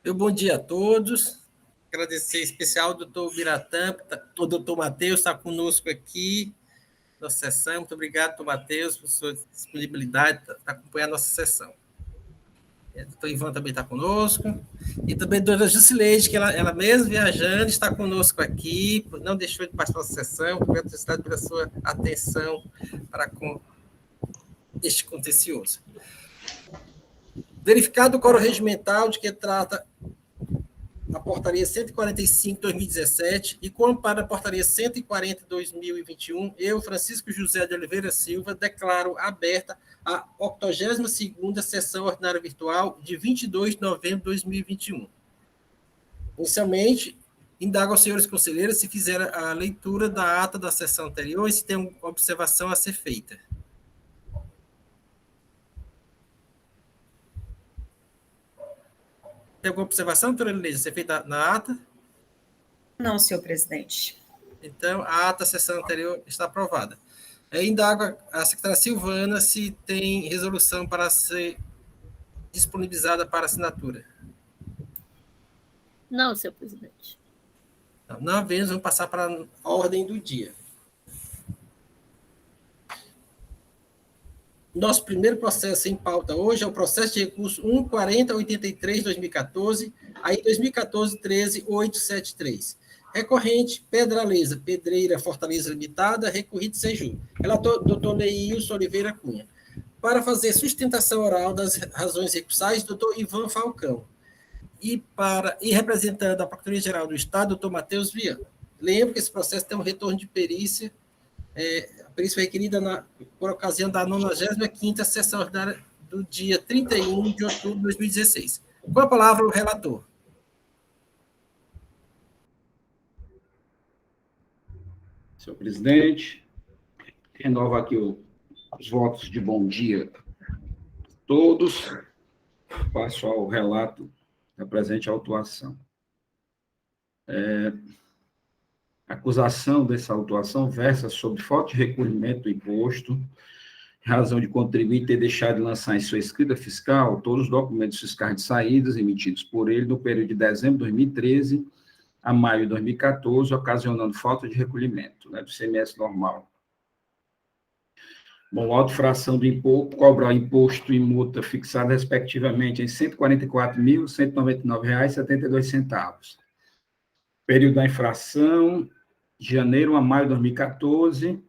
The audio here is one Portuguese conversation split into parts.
Meu bom dia a todos. Agradecer em especial ao doutor Biratã, o doutor Matheus está conosco aqui na sessão. Muito obrigado, doutor Matheus, por sua disponibilidade para acompanhar a nossa sessão. O doutor Ivan também está conosco. E também a doutora Jusileide, que ela mesmo viajando, está conosco aqui, não deixou de participar da sessão. Obrigado pela sua atenção para com este contencioso. Verificado o quórum regimental de que trata a portaria 145/2017 e com amparo da portaria 140/2021, eu, Francisco José de Oliveira Silva, declaro aberta a 82ª sessão ordinária virtual de 22 de novembro de 2021. Inicialmente, indago aos senhores conselheiros se fizeram a leitura da ata da sessão anterior e se tem uma observação a ser feita. Tem alguma observação, doutora Elineide, a ser feita na ata? Não, senhor presidente. Então, a ata da sessão anterior está aprovada. Indago a secretária Silvana se tem resolução para ser disponibilizada para assinatura. Não, senhor presidente. Não havendo, vamos passar para a ordem do dia. Nosso primeiro processo em pauta hoje é o processo de recurso 14083/2014, aí 2014-13-873. Recorrente, Pedraleza, Pedreira Fortaleza Limitada, recorrido Seju. Relator, doutor Neilson Oliveira Cunha. Para fazer sustentação oral das razões recursais, doutor Ivan Falcão. E representando a Procuradoria-Geral do Estado, doutor Matheus Viana. Lembro que esse processo tem um retorno de perícia, a perícia foi requerida por ocasião da 95ª sessão ordinária do dia 31 de outubro de 2016. Com a palavra, o relator. Senhor presidente, renovo aqui os votos de bom dia a todos. Passo ao relato da presente autuação. A acusação dessa autuação versa sobre falta de recolhimento do imposto, em razão de contribuir e ter deixado de lançar em sua escrita fiscal todos os documentos fiscais de saídas emitidos por ele no período de dezembro de 2013 a maio de 2014, ocasionando falta de recolhimento, do ICMS normal. Bom, autofração do imposto, cobrar imposto e multa fixada, respectivamente, em R$ 144.199,72. Período da infração, de janeiro a maio de 2014,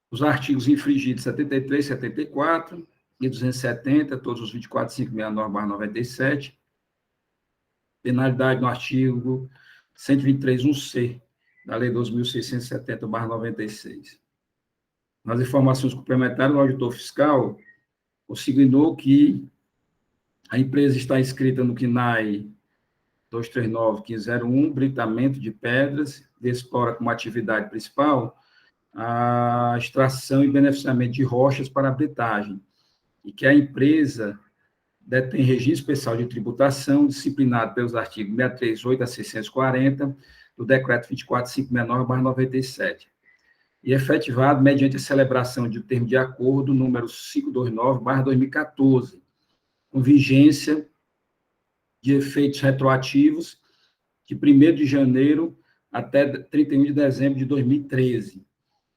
os artigos infringidos 73, 74 e 270, todos os 24.569/97, penalidade no artigo 123.1c da Lei 2.670/96. Nas informações complementares, o auditor fiscal consignou que a empresa está inscrita no CNAE 239.1501, britamento de pedras, e explora como atividade principal a extração e beneficiamento de rochas para britagem, e que a empresa detém regime especial de tributação, disciplinado pelos artigos 638 a 640 do Decreto 24.569/97, e efetivado mediante a celebração de termo de acordo número 529/2014, com vigência de efeitos retroativos de 1º de janeiro até 31 de dezembro de 2013.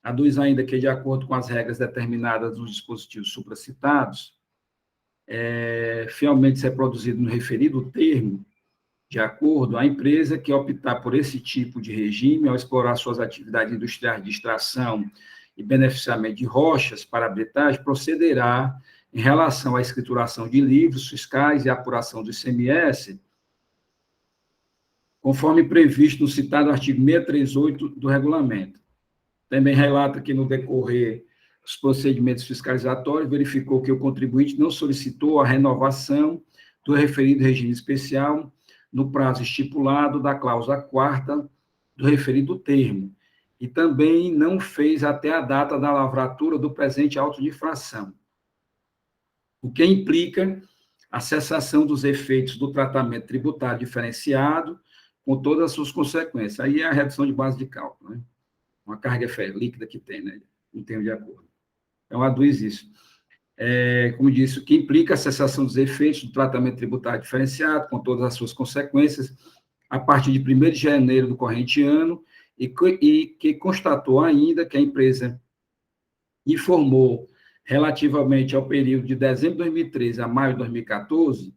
Aduz ainda que, de acordo com as regras determinadas nos dispositivos supracitados, fielmente ser produzido no referido termo de acordo, a empresa que optar por esse tipo de regime, ao explorar suas atividades industriais de extração e beneficiamento de rochas para a britagem, procederá, em relação à escrituração de livros fiscais e apuração do ICMS, conforme previsto no citado artigo 638 do regulamento. Também relata que, no decorrer dos procedimentos fiscalizatórios, verificou que o contribuinte não solicitou a renovação do referido regime especial no prazo estipulado da cláusula 4ª do referido termo, e também não fez até a data da lavratura do presente auto de infração, o que implica a cessação dos efeitos do tratamento tributário diferenciado, com todas as suas consequências. Aí é a redução de base de cálculo, uma carga líquida que tem, em termos de acordo. Então, aduz isso. como disse, o que implica a cessação dos efeitos do tratamento tributário diferenciado, com todas as suas consequências, a partir de 1º de janeiro do corrente ano, e que constatou ainda que a empresa informou, relativamente ao período de dezembro de 2013 a maio de 2014,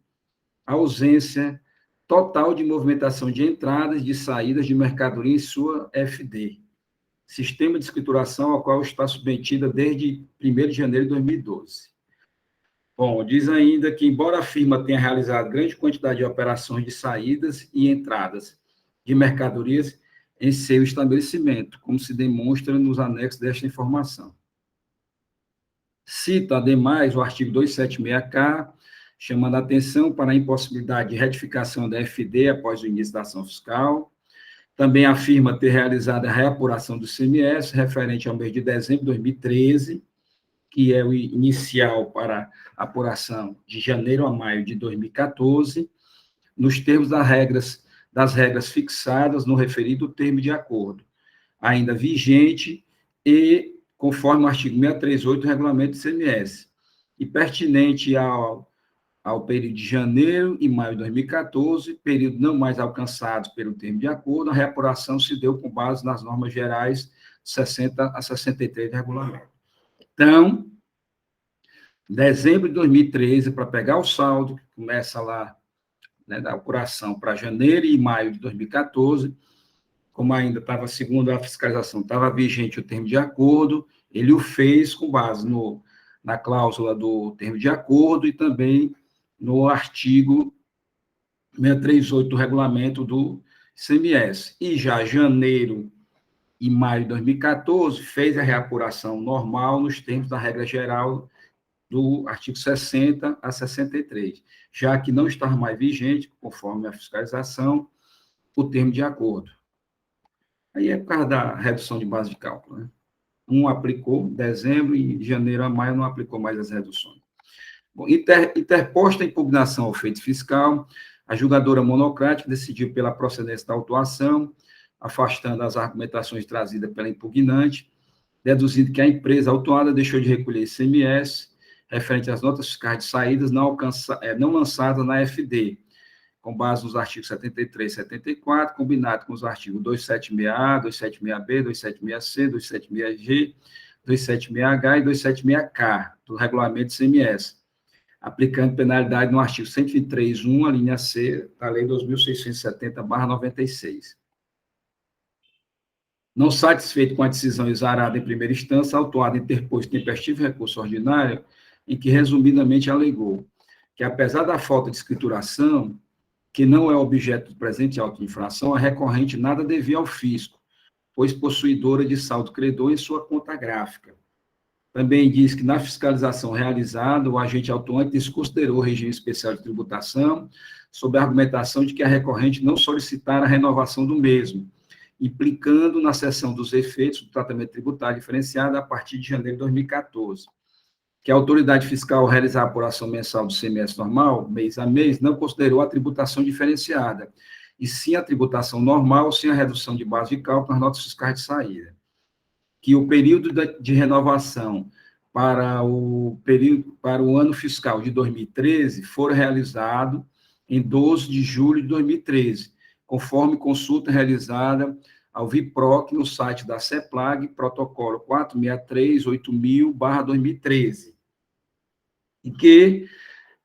a ausência total de movimentação de entradas e de saídas de mercadoria em sua FD, Sistema de Escrituração ao qual está submetida desde 1º de janeiro de 2012. Bom, diz ainda que, embora a firma tenha realizado grande quantidade de operações de saídas e entradas de mercadorias em seu estabelecimento, como se demonstra nos anexos desta informação. Cita, ademais, o artigo 276-K, chamando a atenção para a impossibilidade de retificação da FD após o início da ação fiscal. Também afirma ter realizado a reapuração do ICMS referente ao mês de dezembro de 2013, que é o inicial para a apuração de janeiro a maio de 2014, nos termos das regras fixadas no referido termo de acordo, ainda vigente e conforme o artigo 638 do Regulamento do ICMS, e pertinente ao período de janeiro e maio de 2014, período não mais alcançado pelo termo de acordo, a reapuração se deu com base nas normas gerais 60 a 63 do regulamento. Então, dezembro de 2013, para pegar o saldo, que começa lá, né, da apuração para janeiro e maio de 2014, como ainda estava, segundo a fiscalização, estava vigente o termo de acordo, ele o fez com base na cláusula do termo de acordo e também no artigo 638 do regulamento do ICMS. E já janeiro e maio de 2014 fez a reapuração normal nos termos da regra geral do artigo 60 a 63, já que não estava mais vigente, conforme a fiscalização, o termo de acordo. Aí é por causa da redução de base de cálculo, né? Um aplicou dezembro e de janeiro a maio não aplicou mais as reduções. Bom, interposta a impugnação ao feito fiscal, a julgadora monocrática decidiu pela procedência da autuação, afastando as argumentações trazidas pela impugnante, deduzindo que a empresa autuada deixou de recolher ICMS referente às notas fiscais de saídas não lançadas na FD, com base nos artigos 73 e 74, combinado com os artigos 276A, 276B, 276C, 276G, 276H e 276K do Regulamento do ICMS, aplicando penalidade no artigo 123.1, a linha C, da Lei 2.670/96. Não satisfeito com a decisão exarada em primeira instância, a autuada interpôs tempestivo recurso ordinário, em que, resumidamente, alegou que, apesar da falta de escrituração, que não é objeto do presente auto de infração, a recorrente nada devia ao fisco, pois possuidora de saldo credor em sua conta gráfica. Também diz que, na fiscalização realizada, o agente autuante desconsiderou o regime especial de tributação, sob a argumentação de que a recorrente não solicitara a renovação do mesmo, implicando na cessão dos efeitos do tratamento tributário diferenciado a partir de janeiro de 2014. Que a autoridade fiscal, ao realizar a apuração mensal do ICMS normal, mês a mês, não considerou a tributação diferenciada, e sim a tributação normal, sem a redução de base de cálculo nas notas fiscais de saída. Que o período de renovação para o ano fiscal de 2013 for realizado em 12 de julho de 2013, conforme consulta realizada ao VIPROC no site da CEPLAG, protocolo 463.8000/2013, e que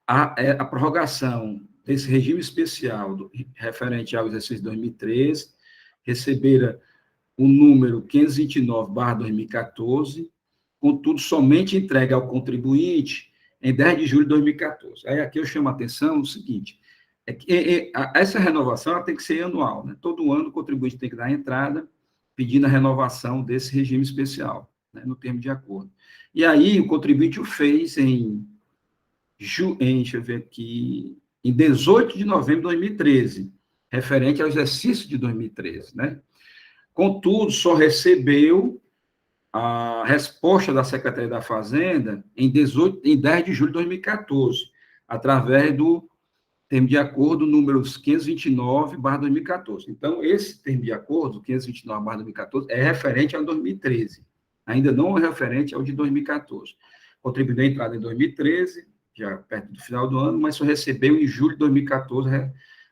a prorrogação desse regime especial referente ao exercício de 2013 recebera o número 529/2014, contudo, somente entregue ao contribuinte em 10 de julho de 2014. Aí aqui eu chamo a atenção no seguinte, essa renovação ela tem que ser anual, né? Todo ano o contribuinte tem que dar a entrada pedindo a renovação desse regime especial, né, no termo de acordo. E aí o contribuinte o fez deixa eu ver aqui, em 18 de novembro de 2013, referente ao exercício de 2013, né? Contudo, só recebeu a resposta da Secretaria da Fazenda em 10 de julho de 2014, através do termo de acordo números 529/2014. Então, esse termo de acordo, 529/2014, é referente ao 2013, ainda não é referente ao de 2014. contribuindo a entrada em 2013, já perto do final do ano, mas só recebeu em julho de 2014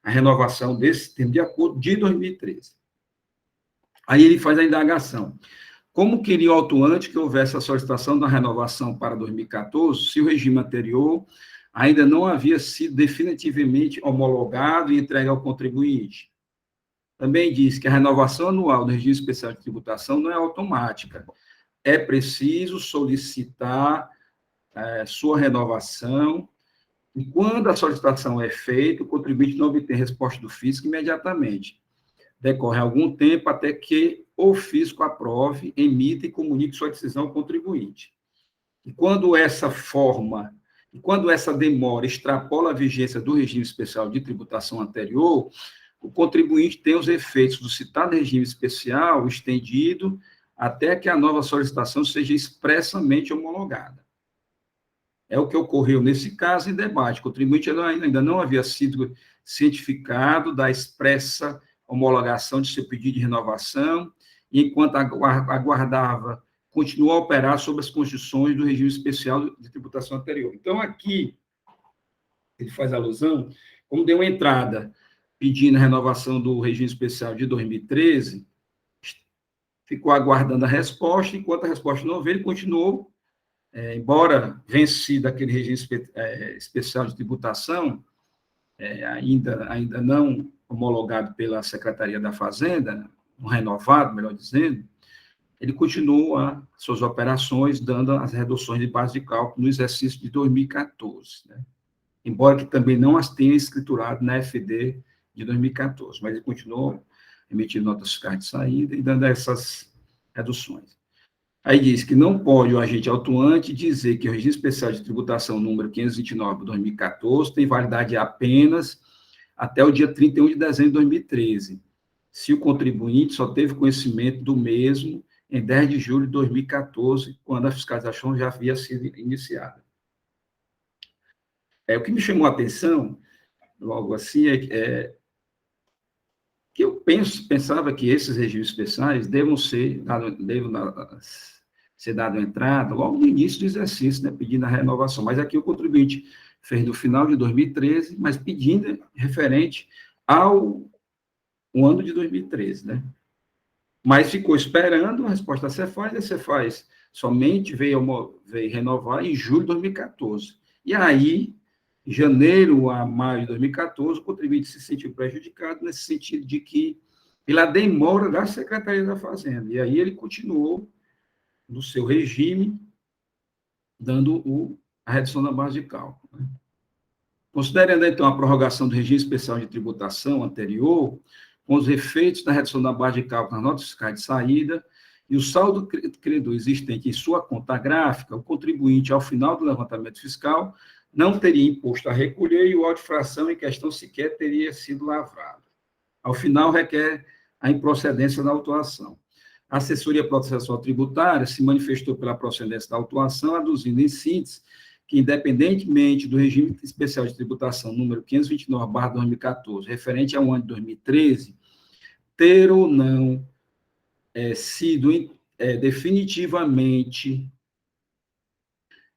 a renovação desse termo de acordo de 2013. Aí ele faz a indagação. Como queria o autuante que houvesse a solicitação da renovação para 2014, se o regime anterior ainda não havia sido definitivamente homologado e entregue ao contribuinte? Também diz que a renovação anual do regime especial de tributação não é automática. É preciso solicitar sua renovação, e quando a solicitação é feita, o contribuinte não obtém resposta do fisco imediatamente. Decorre algum tempo até que o fisco aprove, emita e comunique sua decisão ao contribuinte. E quando essa demora extrapola a vigência do regime especial de tributação anterior, o contribuinte tem os efeitos do citado regime especial estendido até que a nova solicitação seja expressamente homologada. É o que ocorreu nesse caso em debate. O contribuinte ainda não havia sido cientificado da expressa homologação de seu pedido de renovação, e enquanto aguardava, continuou a operar sob as condições do regime especial de tributação anterior. Então, aqui, ele faz alusão, como deu uma entrada pedindo a renovação do regime especial de 2013, ficou aguardando a resposta, enquanto a resposta não veio, ele continuou, embora vencido aquele regime especial de tributação, ainda não homologado pela Secretaria da Fazenda, um renovado, melhor dizendo, ele continua suas operações, dando as reduções de base de cálculo no exercício de 2014, né? Embora que também não as tenha escriturado na FD de 2014, mas ele continuou emitindo notas fiscais de saída e dando essas reduções. Aí diz que não pode o agente autuante dizer que o regime especial de tributação número 529 de 2014 tem validade apenas até o dia 31 de dezembro de 2013, se o contribuinte só teve conhecimento do mesmo em 10 de julho de 2014, quando a fiscalização já havia sido iniciada. O que me chamou a atenção, logo assim, é que eu pensava que esses regimes especiais devam ser dado entrada logo no início do exercício, né, pedindo a renovação. Mas aqui o contribuinte fez no final de 2013, mas pedindo referente ao ano de 2013, né? Mas ficou esperando a resposta da Cefaz, a Cefaz somente veio renovar em julho de 2014. E aí, em janeiro a maio de 2014, o contribuinte se sentiu prejudicado nesse sentido de que, pela demora da Secretaria da Fazenda, e aí ele continuou no seu regime, dando a redução da base de cálculo, né? Considerando, então, a prorrogação do regime especial de tributação anterior, com os efeitos da redução da base de cálculo nas notas fiscais de saída e o saldo credor existente em sua conta gráfica, o contribuinte, ao final do levantamento fiscal, não teria imposto a recolher e o auto de fração em questão sequer teria sido lavrado. Ao final, requer a improcedência da autuação. A assessoria processual tributária se manifestou pela procedência da autuação, aduzindo em síntese que, independentemente do regime especial de tributação número 529/2014, referente ao ano de 2013, ter ou não sido definitivamente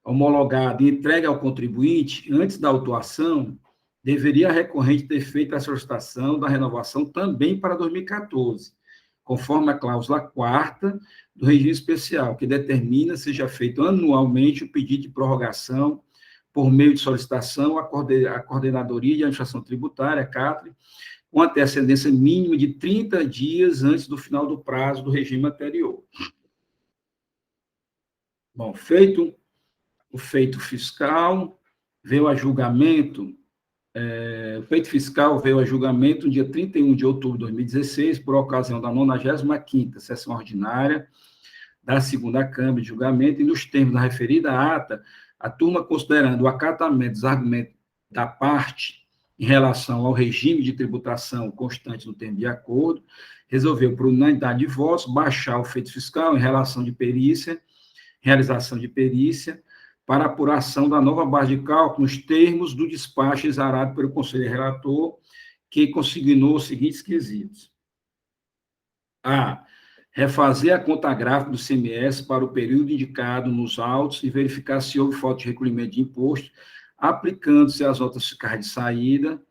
homologado e entregue ao contribuinte, antes da autuação, deveria a recorrente ter feito a solicitação da renovação também para 2014, conforme a cláusula 4ª do regime especial, que determina seja feito anualmente o pedido de prorrogação por meio de solicitação à Coordenadoria de Administração Tributária, CATRI, com antecedência mínima de 30 dias antes do final do prazo do regime anterior. Bom, feito o feito fiscal, veio a julgamento. O feito fiscal veio a julgamento no dia 31 de outubro de 2016, por ocasião da 95ª sessão ordinária da segunda Câmara de Julgamento, e nos termos da referida ata, a turma, considerando o acatamento dos argumentos da parte em relação ao regime de tributação constante no termo de acordo, resolveu, por unanimidade de votos, baixar o feito fiscal em relação de perícia, realização de perícia, para apuração da nova base de cálculo nos termos do despacho exarado pelo conselheiro relator, que consignou os seguintes quesitos. A. refazer a conta gráfica do ICMS para o período indicado nos autos e verificar se houve falta de recolhimento de imposto, aplicando-se as notas fiscais de saída,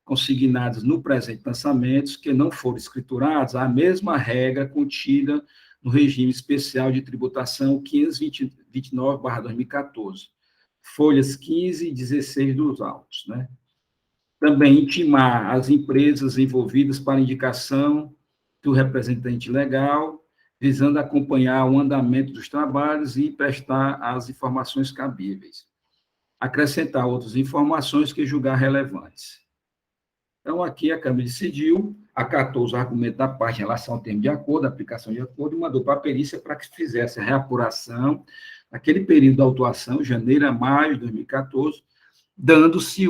consignadas no presente lançamento, que não foram escrituradas, a mesma regra contida no regime especial de tributação 529/2014, folhas 15 e 16 dos autos, né? Também intimar as empresas envolvidas para indicação do representante legal, visando acompanhar o andamento dos trabalhos e prestar as informações cabíveis. Acrescentar outras informações que julgar relevantes. Então, aqui a Câmara decidiu, acatou os argumentos da parte em relação ao termo de acordo, aplicação de acordo, e mandou para a perícia para que fizesse a reapuração naquele período da autuação, janeiro a maio de 2014, dando-se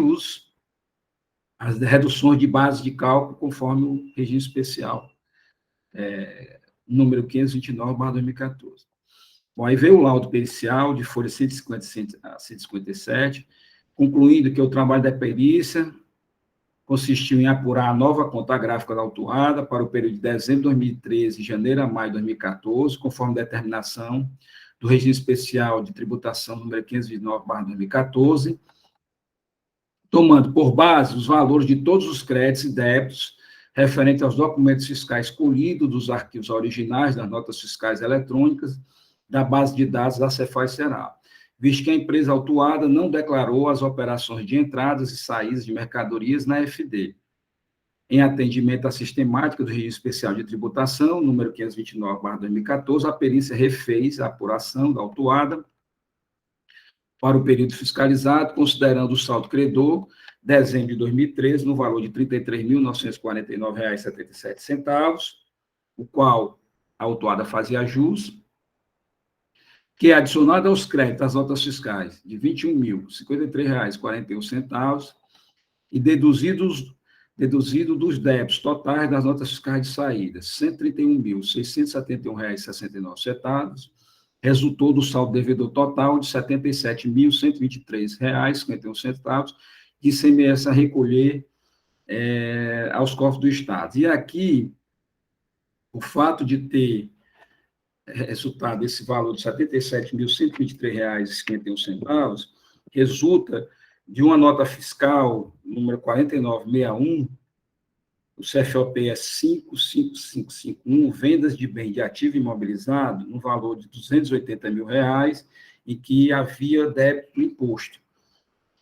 as reduções de base de cálculo conforme o regime especial, número 529/2014. Bom, aí veio o laudo pericial de folha 150 a 157, concluindo que o trabalho da perícia consistiu em apurar a nova conta gráfica da autuada para o período de dezembro de 2013 e janeiro a maio de 2014, conforme determinação do regime especial de tributação número 529/2014, tomando por base os valores de todos os créditos e débitos referentes aos documentos fiscais colhidos dos arquivos originais das notas fiscais eletrônicas da base de dados da Cefaz-Ceará, visto que a empresa autuada não declarou as operações de entradas e saídas de mercadorias na FD. Em atendimento à sistemática do regime especial de tributação, número 529/2014, a perícia refez a apuração da autuada para o período fiscalizado, considerando o saldo credor, dezembro de 2013, no valor de R$ 33.949,77, o qual a autuada fazia jus, que é adicionado aos créditos das notas fiscais de R$ 21.053,41 e deduzido dos débitos totais das notas fiscais de saída, R$ 131.671,69, resultou do saldo devedor total de R$ 77.123,51 de ICMS a recolher aos cofres do Estado. E aqui, o fato de ter resultado esse valor de R$ 77.123,51 resulta de uma nota fiscal, número 4961, o CFOP é 55551, vendas de bem de ativo imobilizado, no valor de R$ 280 mil, e que havia débito do imposto,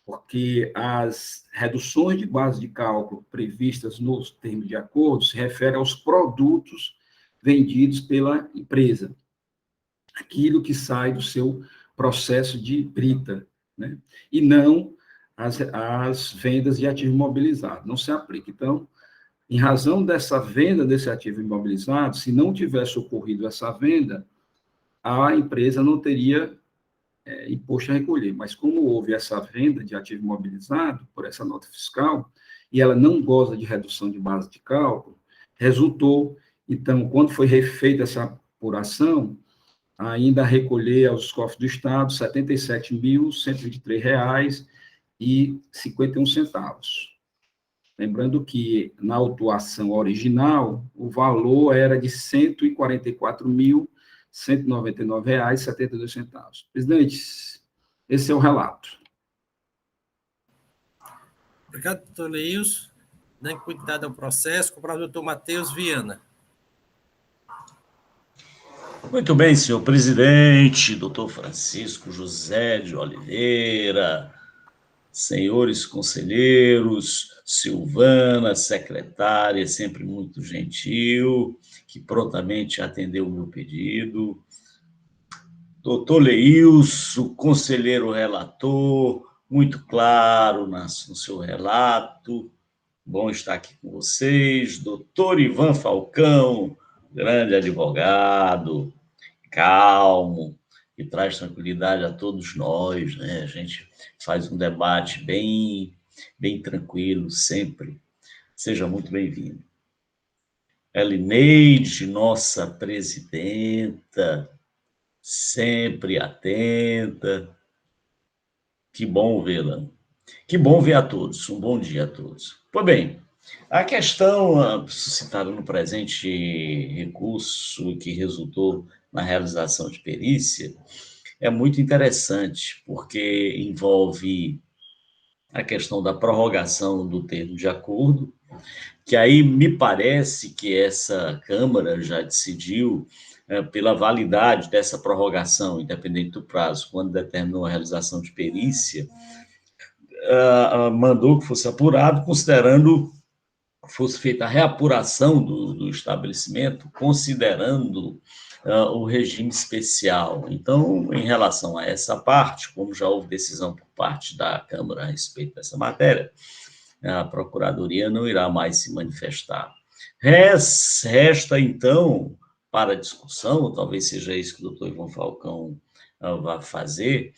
porque as reduções de base de cálculo previstas nos termos de acordo se referem aos produtos vendidos pela empresa, aquilo que sai do seu processo de brita, né? E não as vendas de ativo imobilizado, não se aplica. Então, em razão dessa venda desse ativo imobilizado, se não tivesse ocorrido essa venda, a empresa não teria imposto a recolher. Mas como houve essa venda de ativo imobilizado por essa nota fiscal, e ela não goza de redução de base de cálculo, resultou, então, quando foi refeita essa apuração, ainda recolher aos cofres do Estado R$ 77.123,51. Lembrando que, na autuação original, o valor era de R$ 144.199,72. Presidente, esse é o relato. Obrigado, doutor Leilson. Dando continuidade ao processo, com o doutor Matheus Viana. Muito bem, senhor presidente, doutor Francisco José de Oliveira, senhores conselheiros, Silvana, secretária, sempre muito gentil, que prontamente atendeu o meu pedido, doutor Leilson, conselheiro relator, muito claro no seu relato, bom estar aqui com vocês, doutor Ivan Falcão, grande advogado, calmo, que traz tranquilidade a todos nós, né? A gente faz um debate bem tranquilo sempre. Seja muito bem-vindo. Elineide, nossa presidenta, sempre atenta. Que bom vê-la. Que bom ver a todos. Um bom dia a todos. Pois bem, A questão suscitada no presente recurso que resultou na realização de perícia é muito interessante, porque envolve a questão da prorrogação do termo de acordo, que aí me parece que essa Câmara já decidiu pela validade dessa prorrogação, independente do prazo, quando determinou a realização de perícia, mandou que fosse apurado, considerando que fosse feita a reapuração do estabelecimento, considerando o regime especial. Então, em relação a essa parte, como já houve decisão por parte da Câmara a respeito dessa matéria, a Procuradoria não irá mais se manifestar. Resta, então, para discussão, talvez seja isso que o doutor Ivan Falcão vai fazer,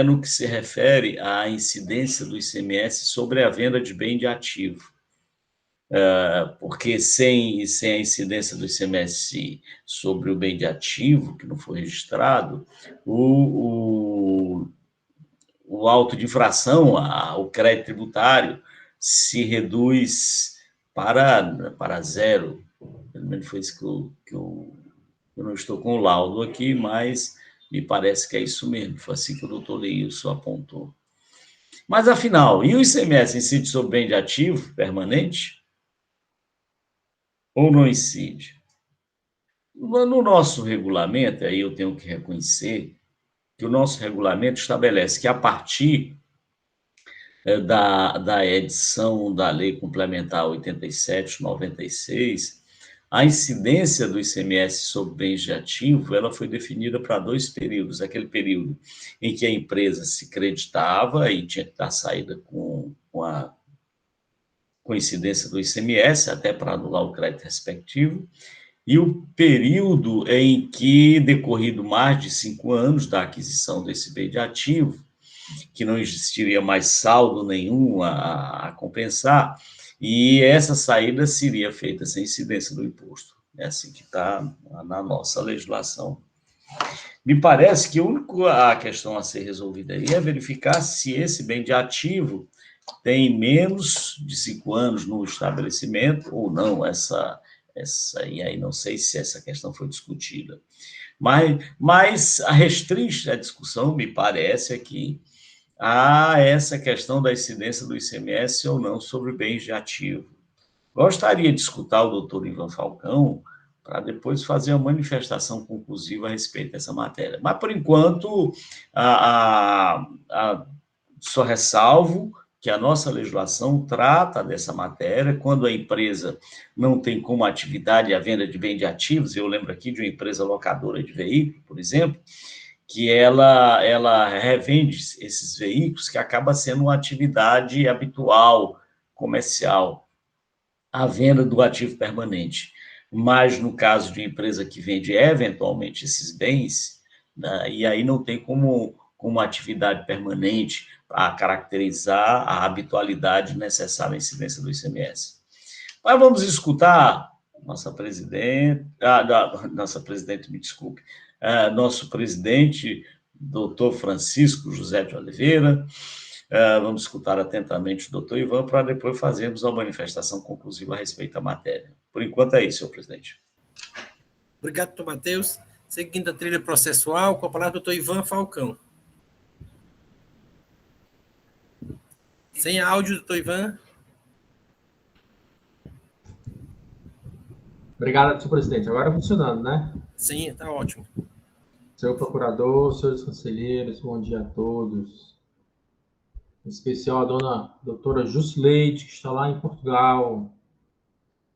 no que se refere à incidência do ICMS sobre a venda de bem de ativo. Porque sem a incidência do ICMS sobre o bem de ativo, que não foi registrado, o auto de infração, o crédito tributário, se reduz para zero. Pelo menos foi isso que eu não estou com o laudo aqui, mas me parece que é isso mesmo. Foi assim que o doutor Leilson apontou. Mas, afinal, e o ICMS incide sobre bem de ativo permanente? Ou não incide? No nosso regulamento, aí eu tenho que reconhecer que o nosso regulamento estabelece que, a partir da edição da Lei Complementar 87/96, a incidência do ICMS sobre bens de ativo, ela foi definida para 2 períodos. Aquele período em que a empresa se creditava e tinha que dar saída com a incidência do ICMS, até para anular o crédito respectivo, e o período em que, decorrido mais de 5 anos da aquisição desse bem de ativo, que não existiria mais saldo nenhum a compensar, e essa saída seria feita sem incidência do imposto. É assim que está na nossa legislação. Me parece que a questão a ser resolvida aí é verificar se esse bem de ativo tem menos de 5 anos no estabelecimento ou não, e aí não sei se essa questão foi discutida. Mas a restringe a discussão, me parece, aqui, a essa questão da incidência do ICMS ou não sobre bens de ativo. Gostaria de escutar o doutor Ivan Falcão para depois fazer uma manifestação conclusiva a respeito dessa matéria. Mas, por enquanto, só ressalvo que a nossa legislação trata dessa matéria quando a empresa não tem como atividade a venda de bem de ativos. Eu lembro aqui de uma empresa locadora de veículo, por exemplo, que ela revende esses veículos, que acaba sendo uma atividade habitual, comercial, a venda do ativo permanente. Mas, no caso de uma empresa que vende eventualmente esses bens, né, e aí não tem como atividade permanente a caracterizar a habitualidade necessária à incidência do ICMS. Mas vamos escutar nosso presidente, me desculpe, nosso presidente, doutor Francisco José de Oliveira. Vamos escutar atentamente o doutor Ivan para depois fazermos uma manifestação conclusiva a respeito da matéria. Por enquanto é isso, senhor presidente. Obrigado, doutor Matheus. Seguindo a trilha processual, com a palavra, doutor Ivan Falcão. Sem áudio, doutor Ivan. Obrigado, senhor presidente. Agora funcionando, né? Sim, está ótimo. Senhor procurador, senhores conselheiros, bom dia a todos. Em especial a doutora Jusleide, que está lá em Portugal,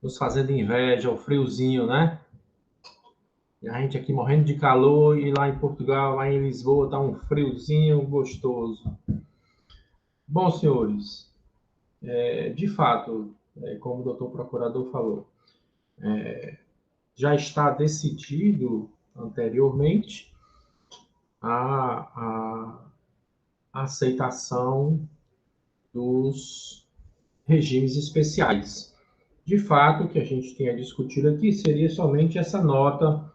nos fazendo inveja, o friozinho, né? E a gente aqui morrendo de calor, e lá em Portugal, lá em Lisboa, está um friozinho gostoso. Bom, senhores, de fato, como o doutor procurador falou, já está decidido anteriormente a aceitação dos regimes especiais. De fato, o que a gente tinha discutido aqui seria somente essa nota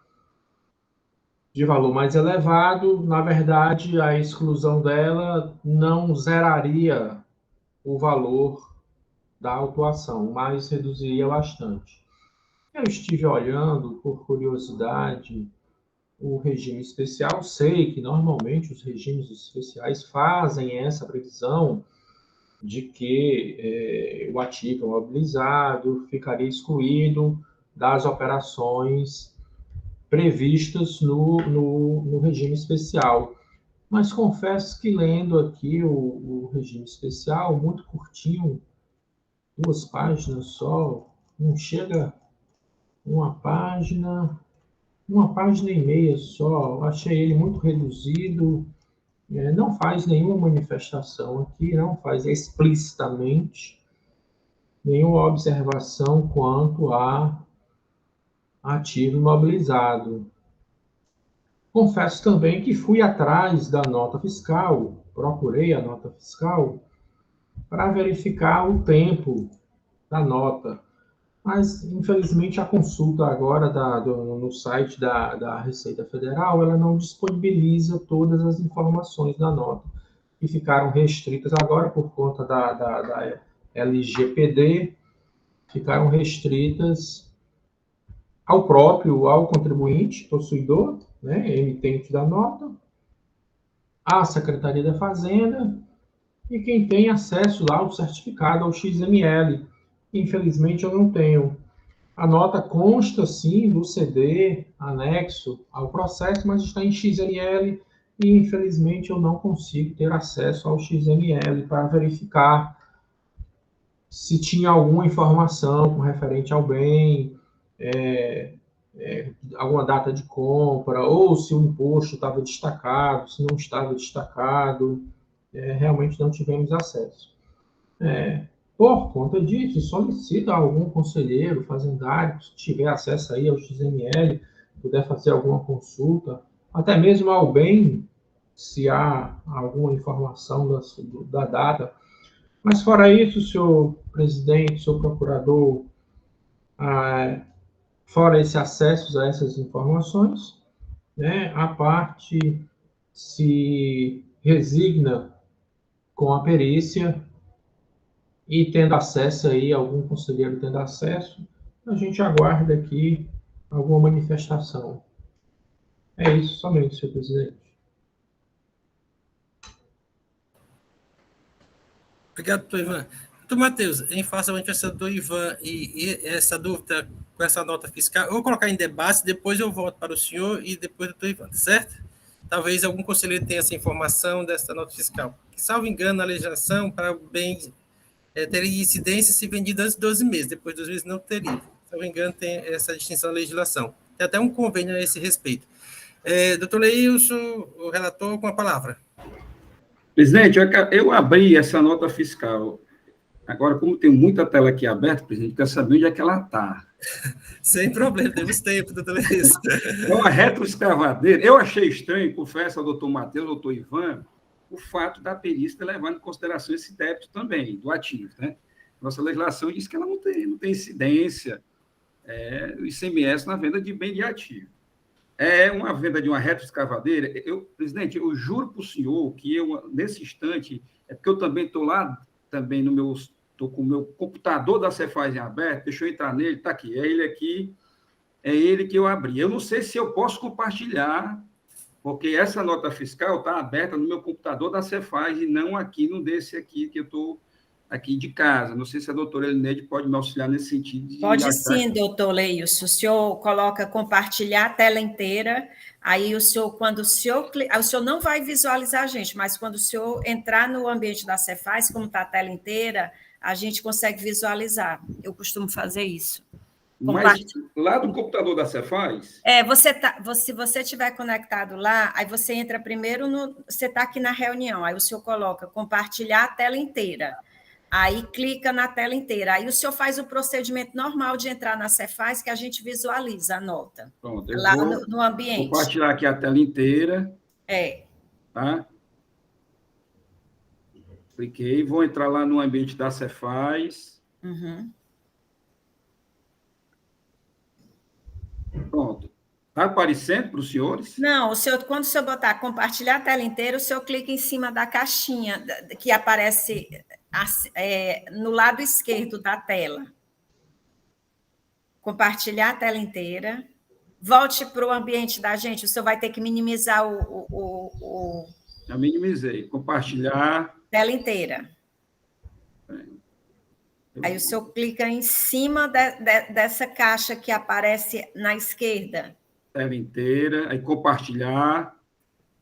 de valor mais elevado. Na verdade, a exclusão dela não zeraria o valor da autuação, mas reduziria bastante. Eu estive olhando, por curiosidade, o regime especial. Sei que normalmente os regimes especiais fazem essa previsão de que o ativo imobilizado ficaria excluído das operações previstas no regime especial. Mas confesso que lendo aqui o regime especial, muito curtinho, 2 páginas só, não chega uma página e meia só, achei ele muito reduzido, não faz nenhuma manifestação aqui, não faz explicitamente nenhuma observação quanto a ativo imobilizado. Confesso também que fui atrás da nota fiscal, procurei a nota fiscal para verificar o tempo da nota. Mas, infelizmente, a consulta agora no site da Receita Federal, ela não disponibiliza todas as informações da nota, que ficaram restritas agora por conta da LGPD, ficaram restritas ao contribuinte, possuidor, né, emitente da nota, à Secretaria da Fazenda e quem tem acesso lá ao certificado, ao XML. Infelizmente, eu não tenho. A nota consta, sim, do CD anexo ao processo, mas está em XML e, infelizmente, eu não consigo ter acesso ao XML para verificar se tinha alguma informação referente ao bem, alguma data de compra, ou se o imposto estava destacado, se não estava destacado. Realmente não tivemos acesso. Por conta disso, solicito a algum conselheiro fazendário, se tiver acesso aí ao XML, puder fazer alguma consulta, até mesmo ao bem, se há alguma informação da data. Mas fora isso, senhor presidente, senhor procurador, fora esse acesso a essas informações, né, a parte se resigna com a perícia e tendo acesso aí, algum conselheiro tendo acesso, a gente aguarda aqui alguma manifestação. É isso somente, senhor presidente. Obrigado, doutor Ivan. Doutor Matheus, em face da manifestação do Ivan e essa dúvida com essa nota fiscal, eu vou colocar em debate, depois eu volto para o senhor e depois do doutor Ivan, certo? Talvez algum conselheiro tenha essa informação dessa nota fiscal. Que, salvo engano, a legislação para o bem teria incidência se vendido antes de 12 meses, depois de 12 meses não teria. Se não me engano, tem essa distinção na legislação. Tem até um convênio a esse respeito. Doutor Leilson, o relator, com a palavra. Presidente, eu abri essa nota fiscal. Agora, como tem muita tela aqui aberta, presidente, quero saber onde é que ela está. Sem problema, temos tempo, doutor Leilson. É uma retroescavadeira. Eu achei estranho, confesso ao doutor Matheus, ao doutor Ivan, o fato da perícia ter levado em consideração esse débito também, do ativo, né? Nossa legislação diz que ela não tem incidência do ICMS na venda de bem de ativo. É uma venda de uma retroescavadeira. Presidente, eu juro para o senhor que nesse instante, é porque eu também estou lá, também estou com o meu computador da Cefaz em aberto, deixa eu entrar nele, está aqui, é ele que eu abri. Eu não sei se eu posso compartilhar, porque essa nota fiscal está aberta no meu computador da Cefaz e não aqui no desse aqui, que eu estou aqui de casa. Não sei se a doutora Elineide pode me auxiliar nesse sentido. Pode sim, doutor Leilson. O senhor coloca compartilhar a tela inteira, aí o senhor não vai visualizar a gente, mas quando o senhor entrar no ambiente da Cefaz, como está a tela inteira, a gente consegue visualizar. Eu costumo fazer isso. Mas lá do computador da Cefaz? Se você estiver conectado lá, aí você entra primeiro você está aqui na reunião, aí o senhor coloca compartilhar a tela inteira. Aí clica na tela inteira. Aí o senhor faz o procedimento normal de entrar na Cefaz, que a gente visualiza a nota. Pronto, lá no ambiente. Compartilhar aqui a tela inteira. Tá? Cliquei, vou entrar lá no ambiente da Cefaz. Uhum. Pronto. Está aparecendo para os senhores? Não, quando o senhor botar compartilhar a tela inteira, o senhor clica em cima da caixinha que aparece no lado esquerdo da tela. Compartilhar a tela inteira. Volte para o ambiente da gente. O senhor vai ter que minimizar Já minimizei. Compartilhar. Tela inteira. Aí o senhor clica em cima dessa caixa que aparece na esquerda. Tela inteira. Aí compartilhar.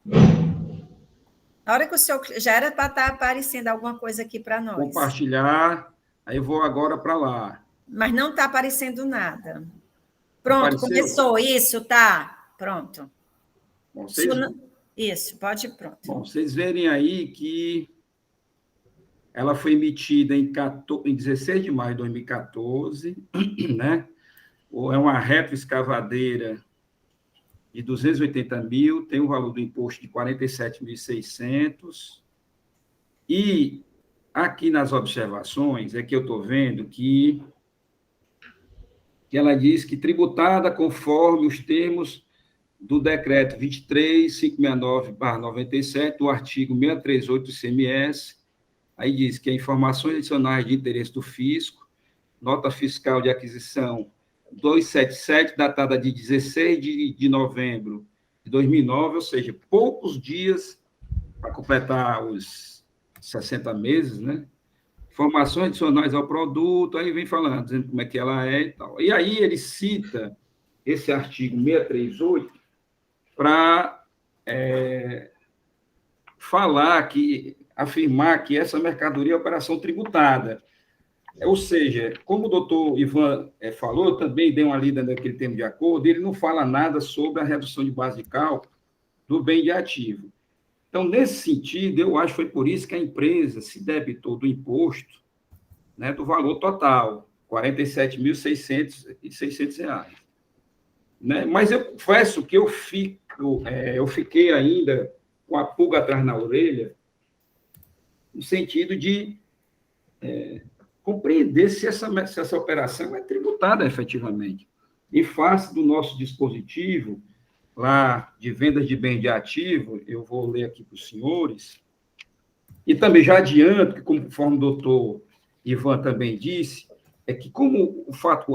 Na hora que o senhor... Já era para estar aparecendo alguma coisa aqui para nós. Compartilhar. Aí eu vou agora para lá. Mas não está aparecendo nada. Pronto, Apareceu? começou. Isso, tá. Pronto. Bom, Isso, pode ir, pronto. Bom, vocês verem aí que ela foi emitida em 16 de maio de 2014, né? É uma retroescavadeira de 280 mil, tem um valor do imposto de 47.600. E aqui nas observações é que eu estou vendo que ela diz que tributada conforme os termos do decreto 23.569/97, do artigo 638 do ICMS, aí diz que informações adicionais de interesse do fisco, nota fiscal de aquisição 277, datada de 16 de novembro de 2009, ou seja, poucos dias para completar os 60 meses, né? Informações adicionais ao produto, aí vem falando, dizendo como é que ela é e tal. E aí ele cita esse artigo 638 para afirmar que essa mercadoria é operação tributada. Ou seja, como o doutor Ivan falou, eu também dei uma lida naquele termo de acordo, ele não fala nada sobre a redução de base de cálculo do bem de ativo. Então, nesse sentido, eu acho que foi por isso que a empresa se debitou do imposto, né, do valor total, R$ 47.600, né? Mas eu confesso que eu fiquei ainda com a pulga atrás na orelha, no sentido de compreender se essa operação é tributada efetivamente. Em face do nosso dispositivo, lá de vendas de bem de ativo, eu vou ler aqui para os senhores, e também já adianto que, conforme o doutor Ivan também disse, é que como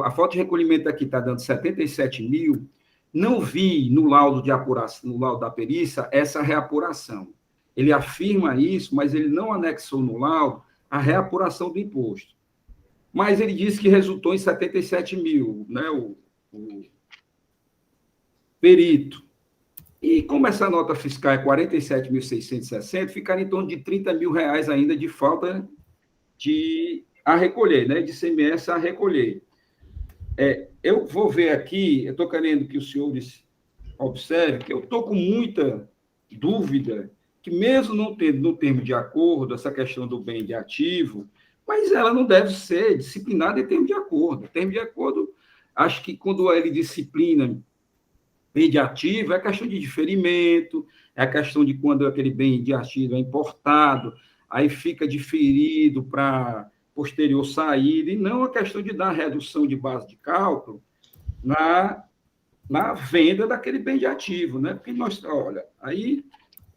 a falta de recolhimento aqui está dando 77 mil, não vi no laudo de apuração, no laudo da perícia, essa reapuração. Ele afirma isso, mas ele não anexou no laudo a reapuração do imposto. Mas ele disse que resultou em 77 mil, né, o perito. E como essa nota fiscal é 47.660, ficaria em torno de 30 mil reais ainda de falta a recolher, né, de ICMS a recolher. Eu vou ver aqui, eu estou querendo que os senhores observem que eu estou com muita dúvida que mesmo não tendo no termo de acordo essa questão do bem de ativo, mas ela não deve ser disciplinada em termo de acordo. Termo de acordo, acho que quando ele disciplina bem de ativo, é a questão de diferimento, é a questão de quando aquele bem de ativo é importado, aí fica diferido para posterior saída, e não a questão de dar redução de base de cálculo na venda daquele bem de ativo, né? Porque nós, olha, aí,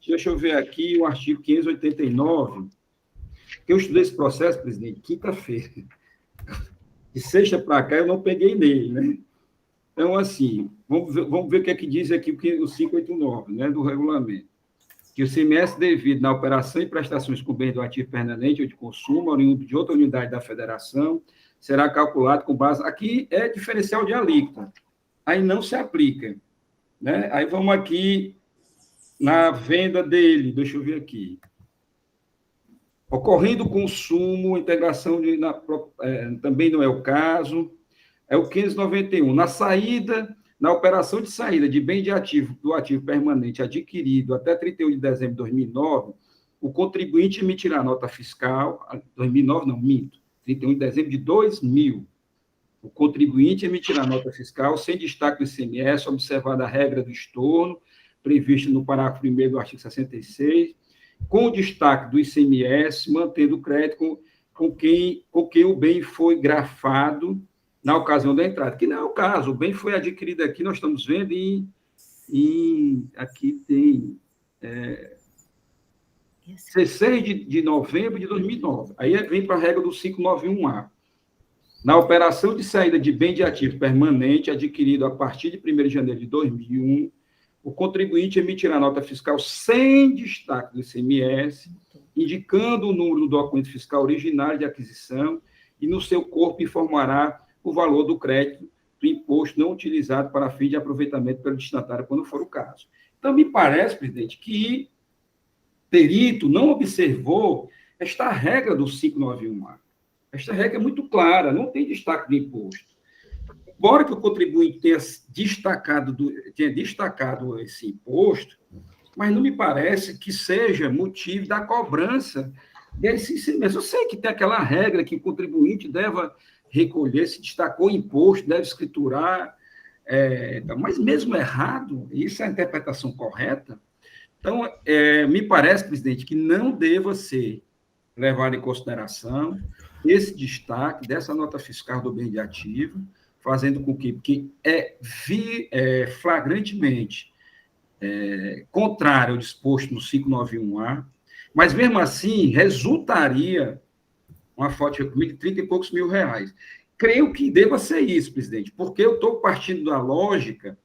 deixa eu ver aqui o artigo 589, que eu estudei esse processo, presidente, quinta-feira. De sexta para cá, eu não peguei nele, né? Então, assim, vamos ver o que é que diz aqui o 589, né, do regulamento. Que o ICMS devido na operação e prestações com bens do ativo permanente ou de consumo, oriundo de outra unidade da federação, será calculado com base... Aqui é diferencial de alíquota. Aí não se aplica, né? Aí vamos aqui na venda dele, deixa eu ver aqui. Ocorrendo consumo, integração também não é o caso. É o 591. Na operação de saída de bem de ativo do ativo permanente adquirido até 31 de dezembro de 2009, o contribuinte emitirá nota fiscal, 2009 não, minto, 31 de dezembro de 2000. O contribuinte emitirá nota fiscal sem destaque do ICMS, observada a regra do estorno, prevista no parágrafo 1º do artigo 66, com destaque do ICMS, mantendo o crédito com quem o bem foi grafado na ocasião da entrada, que não é o caso, o bem foi adquirido aqui, nós estamos vendo aqui tem... 16 de novembro de 2009. Aí vem para a regra do 591A. Na operação de saída de bem de ativo permanente adquirido a partir de 1º de janeiro de 2001, o contribuinte emitirá nota fiscal sem destaque do ICMS, indicando o número do documento fiscal originário de aquisição e no seu corpo informará o valor do crédito do imposto não utilizado para fim de aproveitamento pelo destinatário, quando for o caso. Então, me parece, presidente, que perito não observou esta regra do 591A. Esta regra é muito clara, não tem destaque do imposto. Embora que o contribuinte tenha destacado esse imposto, mas não me parece que seja motivo da cobrança desse ICMS. Eu sei que tem aquela regra que o contribuinte deve recolher, se destacou o imposto, deve escriturar, mas mesmo errado, isso é a interpretação correta. Então, me parece, presidente, que não deva ser levado em consideração esse destaque dessa nota fiscal do bem de ativo, fazendo com que flagrantemente contrário ao disposto no 591A, mas, mesmo assim, resultaria uma fonte de 30 e poucos mil reais. Creio que deva ser isso, presidente, porque eu estou partindo da lógica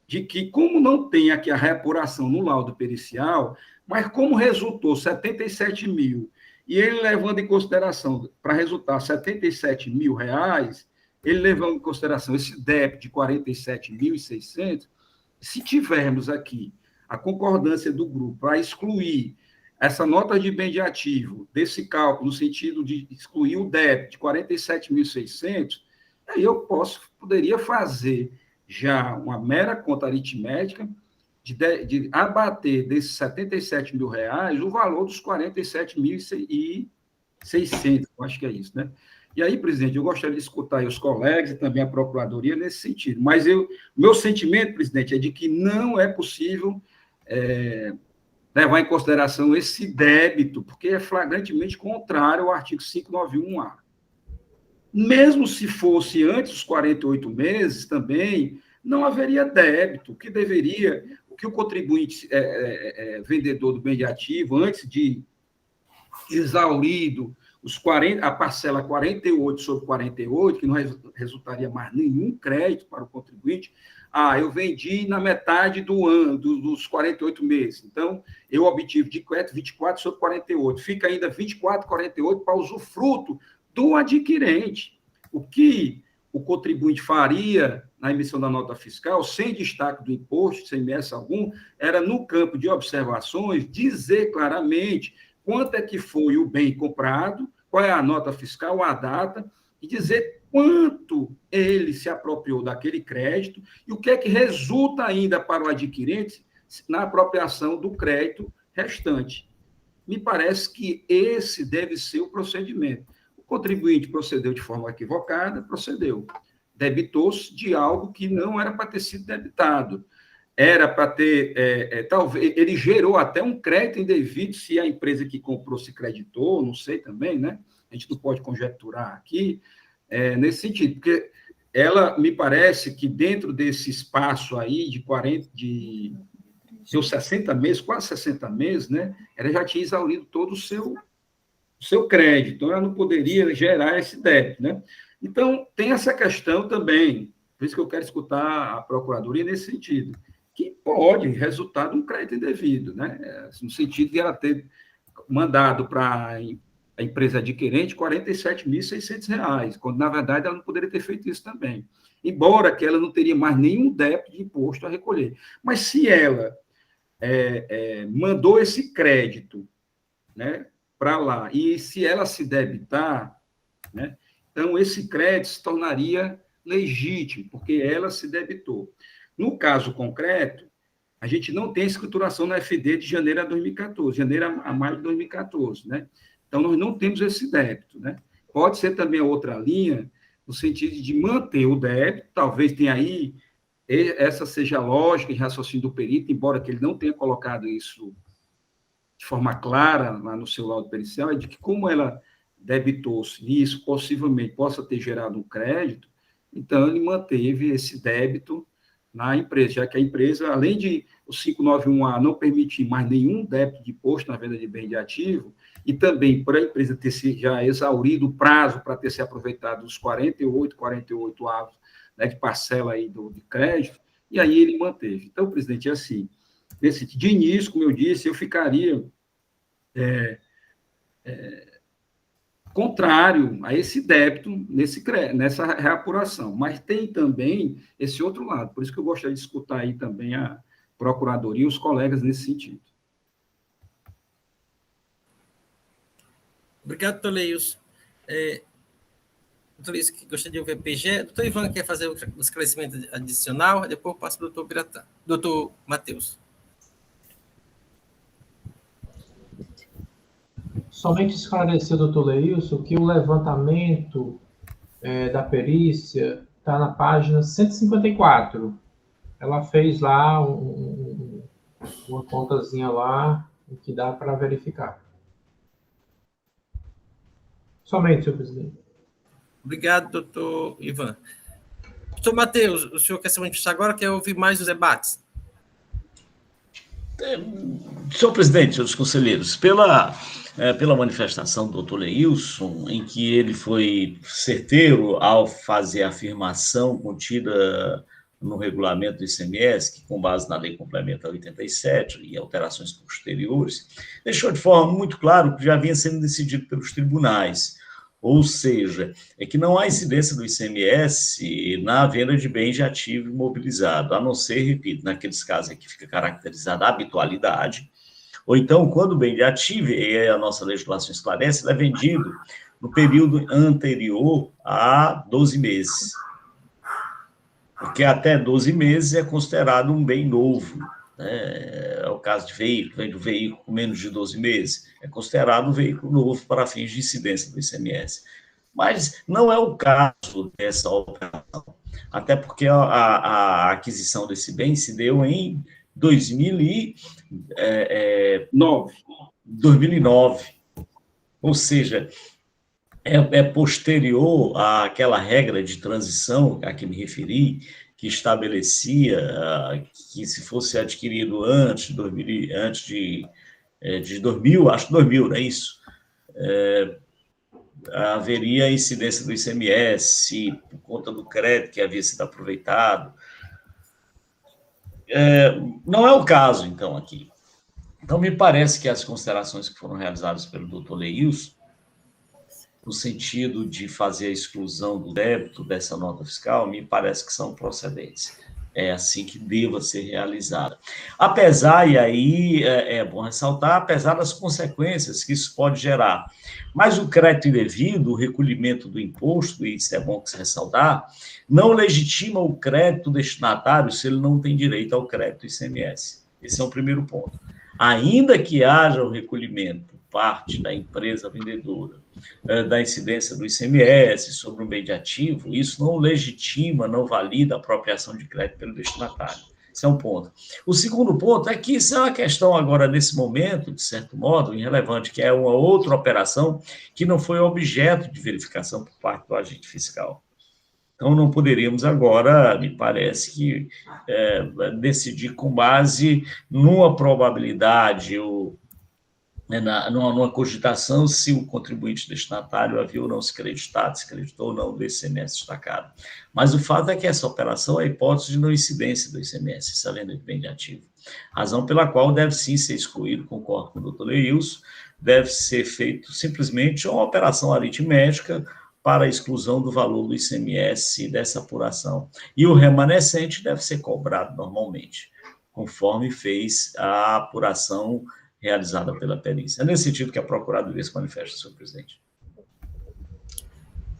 de que, como não tem aqui a reapuração no laudo pericial, mas como resultou 77 mil, e ele levando em consideração, para resultar 77 mil reais, ele levando em consideração esse débito de 47.600, se tivermos aqui a concordância do grupo para excluir essa nota de bem de ativo desse cálculo, no sentido de excluir o débito de 47.600, aí eu poderia fazer já uma mera conta aritmética de abater desses 77 mil reais o valor dos 47.600, eu acho que é isso, né? E aí, presidente, eu gostaria de escutar aí os colegas e também a Procuradoria nesse sentido, mas meu sentimento, presidente, é de que não é possível levar em consideração esse débito, porque é flagrantemente contrário ao artigo 591A. Mesmo se fosse antes dos 48 meses, também não haveria débito, o que o contribuinte vendedor do bem de ativo, antes de exaurido a parcela 48 sobre 48, que não resultaria mais nenhum crédito para o contribuinte, eu vendi na metade do ano, dos 48 meses, então eu obtive de crédito 24 sobre 48, fica ainda 24, 48 para usufruto do adquirente. O que o contribuinte faria na emissão da nota fiscal, sem destaque do imposto, sem ICMS algum, era, no campo de observações, dizer claramente quanto é que foi o bem comprado, qual é a nota fiscal, a data, e dizer quanto ele se apropriou daquele crédito e o que é que resulta ainda para o adquirente na apropriação do crédito restante. Me parece que esse deve ser o procedimento. O contribuinte procedeu de forma equivocada, debitou-se de algo que não era para ter sido debitado. Era para ter, talvez, ele gerou até um crédito indevido, se a empresa que comprou se creditou, não sei também, né? A gente não pode conjecturar aqui, nesse sentido, porque ela, me parece que dentro desse espaço aí de 60 meses, quase 60 meses, né? Ela já tinha exaurido todo o seu crédito, então ela não poderia gerar esse débito, né? Então, tem essa questão também, por isso que eu quero escutar a Procuradoria nesse sentido, que pode resultar de um crédito indevido, né? No sentido de ela ter mandado para a empresa adquirente R$ 47.600, quando, na verdade, ela não poderia ter feito isso também, embora que ela não teria mais nenhum débito de imposto a recolher. Mas se ela mandou esse crédito, né, para lá, e se ela se debitar, né, então esse crédito se tornaria legítimo, porque ela se debitou. No caso concreto, a gente não tem escrituração na FD de janeiro a 2014, janeiro a maio de 2014, né? Então, nós não temos esse débito, né? Pode ser também outra linha, no sentido de manter o débito, talvez tenha aí, essa seja a lógica e raciocínio do perito, embora que ele não tenha colocado isso de forma clara lá no seu laudo pericial, é de que como ela debitou-se, e isso possivelmente possa ter gerado um crédito, então ele manteve esse débito na empresa, já que a empresa, além de o 591A não permitir mais nenhum débito de imposto na venda de bem de ativo, e também para a empresa ter se já exaurido o prazo para ter se aproveitado os 48 avos, né, de parcela aí de crédito, e aí ele manteve. Então, presidente, assim, de início, como eu disse, eu ficaria contrário a esse débito nessa reapuração, mas tem também esse outro lado, por isso que eu gostaria de escutar aí também a Procuradoria e os colegas nesse sentido. Obrigado, doutor Leilson. Doutor Leilson, gostaria de ouvir a PGE. Doutor Ivan quer fazer um esclarecimento adicional, depois eu passo para o doutor Biratã. Doutor Matheus. Somente esclarecer, doutor Leilson, que o levantamento da perícia está na página 154. Ela fez lá uma contazinha lá que dá para verificar. Somente, senhor presidente. Obrigado, doutor Ivan. Doutor Matheus, o senhor quer se manifestar agora ou quer ouvir mais os debates? Senhor presidente, senhores conselheiros, pela manifestação do doutor Leilson, em que ele foi certeiro ao fazer a afirmação contida no regulamento do ICMS, que com base na Lei Complementar 87 e alterações posteriores, deixou de forma muito clara o que já vinha sendo decidido pelos tribunais, ou seja, é que não há incidência do ICMS na venda de bens de ativo imobilizado, a não ser, repito, naqueles casos em que fica caracterizada a habitualidade, ou então, quando o bem de ativo, e a nossa legislação esclarece, ele é vendido no período anterior a 12 meses. Porque até 12 meses é considerado um bem novo. Né? É o caso de veículo, vende um veículo com menos de 12 meses, é considerado um veículo novo para fins de incidência do ICMS. Mas não é o caso dessa operação, até porque a aquisição desse bem se deu em 2009, ou seja, é posterior àquela regra de transição a que me referi, que estabelecia que se fosse adquirido antes de 2000, acho que 2000, não é isso? Haveria incidência do ICMS por conta do crédito que havia sido aproveitado. Não é o caso, então, aqui. Então, me parece que as considerações que foram realizadas pelo doutor Leilson, no sentido de fazer a exclusão do débito dessa nota fiscal, me parece que são procedentes. É assim que deva ser realizada. Apesar, e aí é bom ressaltar, apesar das consequências que isso pode gerar. Mas o crédito indevido, o recolhimento do imposto, e isso é bom que se ressaltar, não legitima o crédito destinatário se ele não tem direito ao crédito ICMS. Esse é o primeiro ponto. Ainda que haja o recolhimento por parte da empresa vendedora da incidência do ICMS sobre um bem de ativo, isso não legitima, não valida a apropriação de crédito pelo destinatário. Esse é um ponto. O segundo ponto é que isso é uma questão agora, nesse momento, de certo modo, irrelevante, que é uma outra operação que não foi objeto de verificação por parte do agente fiscal. Então, não poderíamos agora, me parece que, decidir com base numa probabilidade ou numa cogitação se o contribuinte destinatário havia ou não se creditou ou não do ICMS destacado. Mas o fato é que essa operação é a hipótese de não incidência do ICMS, essa venda de bem de ativo. Razão pela qual deve sim ser excluído, concordo com o doutor Leilson, deve ser feito simplesmente uma operação aritmética para a exclusão do valor do ICMS dessa apuração. E o remanescente deve ser cobrado normalmente, conforme fez a apuração realizada pela perícia. É nesse sentido que a Procuradoria se manifesta, senhor presidente.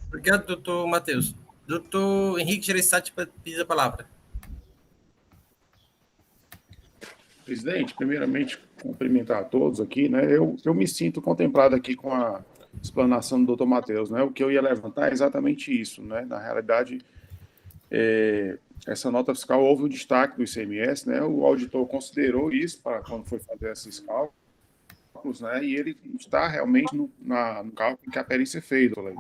Obrigado, doutor Matheus. Doutor Henrique Gereissati pediu a palavra. Presidente, primeiramente, cumprimentar a todos aqui, né? Eu me sinto contemplado aqui com a explanação do doutor Matheus, né? O que eu ia levantar é exatamente isso, né? Na realidade, essa nota fiscal houve o destaque do ICMS, né? O auditor considerou isso para quando foi fazer esse cálculo, cálculos, né? E ele está realmente no cálculo que a perícia fez, né?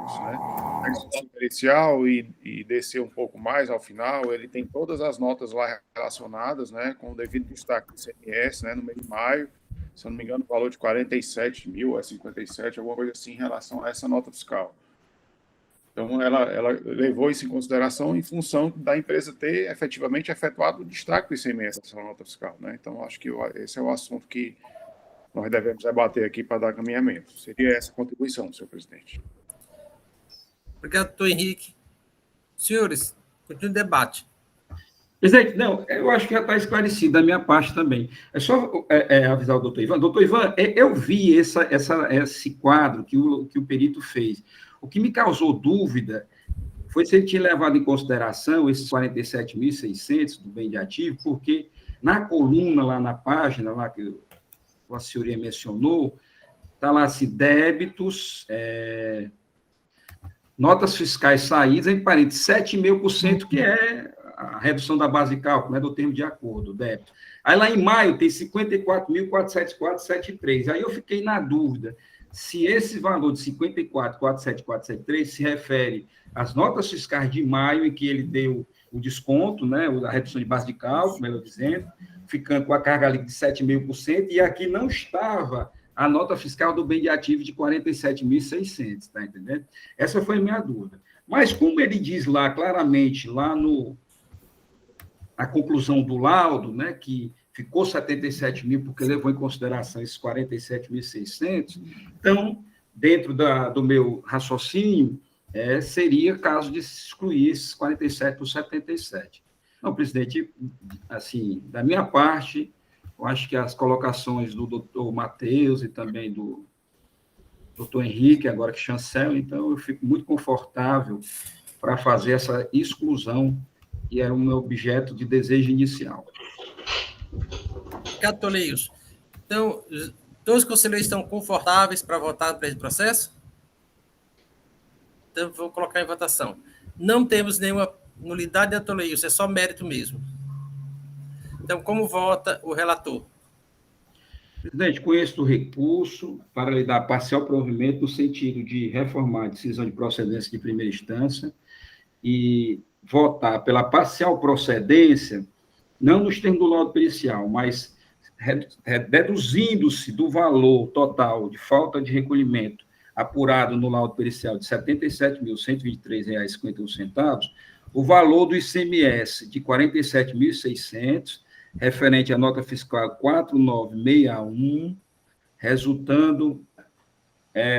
A discussão pericial e descer um pouco mais ao final, ele tem todas as notas lá relacionadas, né? Com o devido destaque do ICMS, né? No mês de maio, se eu não me engano, o valor de 47 mil a 57, alguma coisa assim, em relação a essa nota fiscal. Então, ela levou isso em consideração em função da empresa ter efetivamente efetuado o destaque do ICMS nessa nota fiscal, né? Então, acho que esse é o assunto que nós devemos debater aqui para dar caminhamento. Seria essa a contribuição, senhor presidente. Obrigado, doutor Henrique. Senhores, continue o debate. Presidente, não, eu acho que já está esclarecido da minha parte também. É só avisar o doutor Ivan. Doutor Ivan, eu vi esse quadro que o perito fez. O que me causou dúvida foi se ele tinha levado em consideração esses 47.600 do bem de ativo, porque na coluna, lá na página, lá que a senhoria mencionou, está lá assim, débitos, notas fiscais saídas, em parênteses, 7,5%, que é a redução da base de cálculo, né, do termo de acordo, débito. Aí lá em maio tem 54.474,73. Aí eu fiquei na dúvida se esse valor de 54.474,73 se refere às notas fiscais de maio, em que ele deu o desconto, né, a redução de base de cálculo, melhor dizendo, ficando com a carga ali de 7,5%, e aqui não estava a nota fiscal do bem de ativo de 47.600, está entendendo? Essa foi a minha dúvida. Mas como ele diz lá claramente, lá na conclusão do laudo, né, que ficou 77 mil, porque levou em consideração esses 47.600, então, dentro do meu raciocínio, seria caso de excluir esses 47 por 77. Não, presidente, assim, da minha parte, eu acho que as colocações do doutor Matheus e também do doutor Henrique, agora que chancela, então eu fico muito confortável para fazer essa exclusão, que era o meu objeto de desejo inicial. Obrigado, Toleios. Então, todos os conselheiros estão confortáveis para votar no presente processo? Então, vou colocar em votação. Não temos nenhuma nulidade da Toleios, é só mérito mesmo. Então, como vota o relator? Presidente, conheço o recurso para lhe dar parcial provimento no sentido de reformar a decisão de procedência de primeira instância e votar pela parcial procedência, não nos termos do laudo pericial, mas deduzindo-se do valor total de falta de recolhimento apurado no laudo pericial de R$ 77.123,51, o valor do ICMS de R$ 47.600, referente à nota fiscal 4961, resultando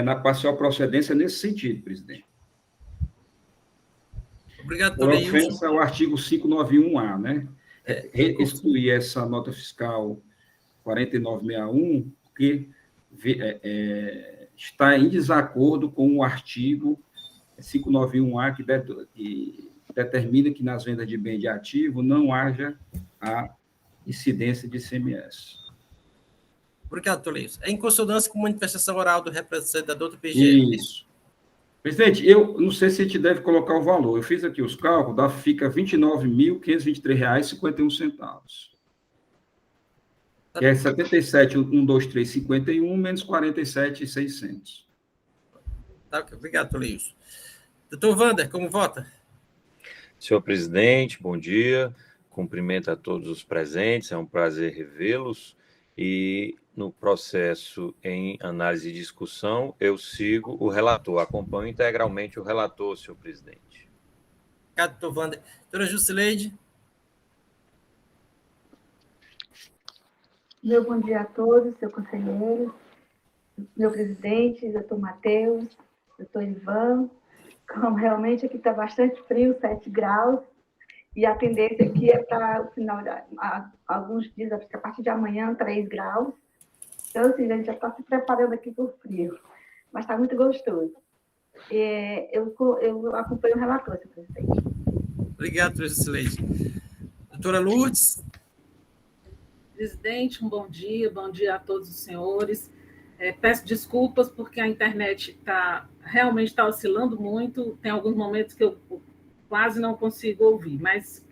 na parcial procedência nesse sentido, presidente. Obrigado, Por Toleios. ofensa ao artigo 591A, né? Excluir essa nota fiscal 4961, porque está em desacordo com o artigo 591A, que determina que nas vendas de bem de ativo não haja a incidência de ICMS. Obrigado, Toleios. É em consonância com a manifestação oral do representador do PGE. Isso. Presidente, eu não sei se a gente deve colocar o valor. Eu fiz aqui os cálculos, fica R$ 29.523,51. Que é 77.123,51 menos 47.600. Tá, obrigado, Toleios. Doutor Wander, como vota? Senhor presidente, bom dia. Cumprimento a todos os presentes, é um prazer revê-los. E no processo em análise e discussão, eu sigo o relator, acompanho integralmente o relator, senhor presidente. Obrigado, doutor Wander. Doutora Jusileide. Meu bom dia a todos, seu conselheiro, meu presidente, doutor Matheus, doutor Ivan. Como realmente aqui está bastante frio, 7 graus, e a tendência aqui é para o final, alguns dias, a partir de amanhã, 3 graus. Então, assim, a gente já está se preparando aqui para o frio, mas está muito gostoso. Eu acompanho o relator, senhor presidente. Obrigado, doutora Jusileide. Doutora Lourdes. Presidente, um bom dia a todos os senhores. Peço desculpas porque a internet realmente está oscilando muito, tem alguns momentos que eu quase não consigo ouvir, mas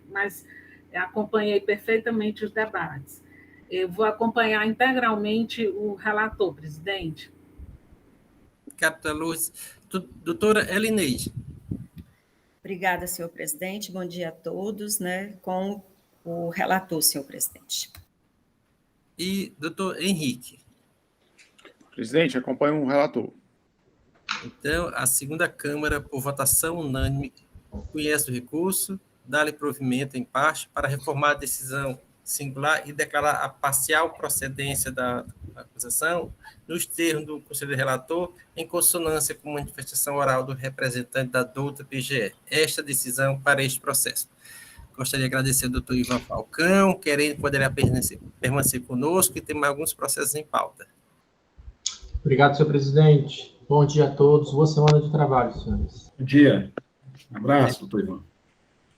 acompanhei perfeitamente os debates. Eu vou acompanhar integralmente o relator, presidente. Capitã Lourdes. Doutora Elineide. Obrigada, senhor presidente. Bom dia a todos, né? Com o relator, senhor presidente. E doutor Henrique. Presidente, acompanha o relator. Então, a segunda Câmara, por votação unânime, conhece o recurso, dá-lhe provimento em parte para reformar a decisão singular e declarar a parcial procedência da acusação nos termos do conselheiro relator, em consonância com a manifestação oral do representante da douta PGE. Esta decisão para este processo. Gostaria de agradecer ao doutor Ivan Falcão, querendo poderá permanecer conosco, e temos alguns processos em pauta. Obrigado, senhor presidente. Bom dia a todos. Boa semana de trabalho, senhores. Bom dia. Um abraço, doutor Ivan.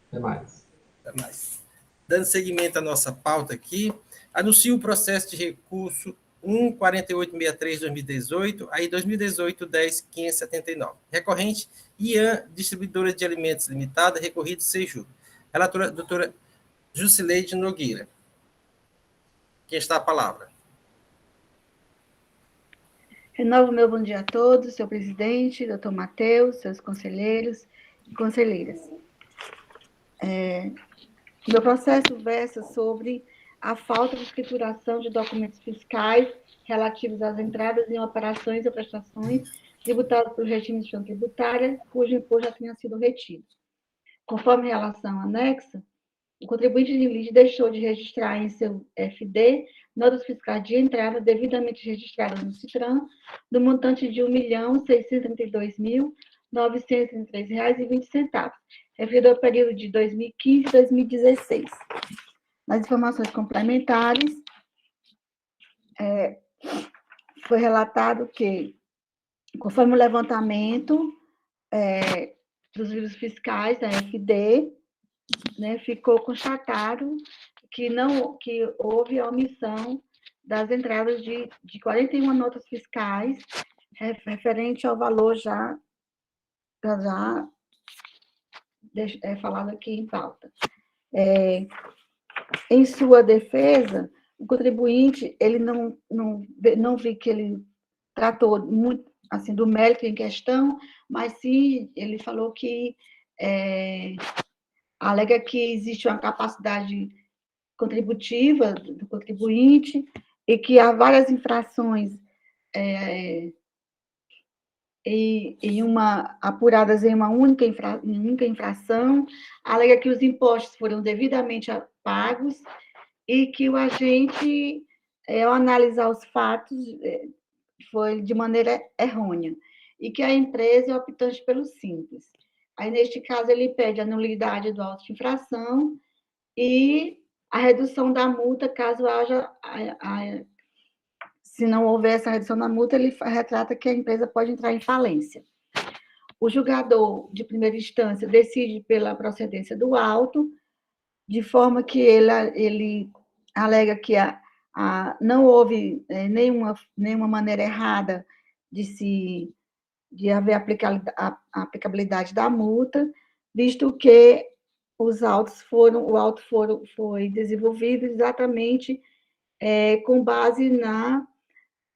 Até mais. Até mais. Dando seguimento à nossa pauta aqui, anuncio o processo de recurso 14863-2018, aí 2018-10-579. Recorrente, IAN, Distribuidora de Alimentos Limitada, recorrido Seju. Relatora, doutora Jusileide Nogueira. Quem está a palavra? Renovo meu bom dia a todos, senhor presidente, doutor Matheus, seus conselheiros e conselheiras. Meu processo versa sobre a falta de escrituração de documentos fiscais relativos às entradas em operações ou prestações tributadas pelo regime de gestão tributária, cujo imposto já tenha sido retido. Conforme relação anexa, o contribuinte de lide deixou de registrar em seu FD notas fiscais de entrada devidamente registradas no CITRAN, do montante de R$ 1.632.933,20, referido ao período de 2015 e 2016. Nas informações complementares, foi relatado que, conforme o levantamento dos livros fiscais da FD, né, ficou constatado que houve a omissão das entradas de 41 notas fiscais referente ao valor já falado aqui em pauta. Em sua defesa, o contribuinte ele não vi que ele tratou muito assim do mérito em questão, mas sim ele falou que alega que existe uma capacidade contributiva do contribuinte e que há várias infrações apuradas em uma única infração, alega que os impostos foram devidamente pagos e que o agente, ao analisar os fatos, foi de maneira errônea, e que a empresa é optante pelo simples. Aí, neste caso, ele pede a nulidade do auto de infração e a redução da multa, caso haja, se não houver essa redução da multa, ele retrata que a empresa pode entrar em falência. O julgador de primeira instância decide pela procedência do auto, de forma que ele alega que não houve nenhuma maneira errada de haver a aplicabilidade da multa, visto que o auto foi desenvolvido exatamente com base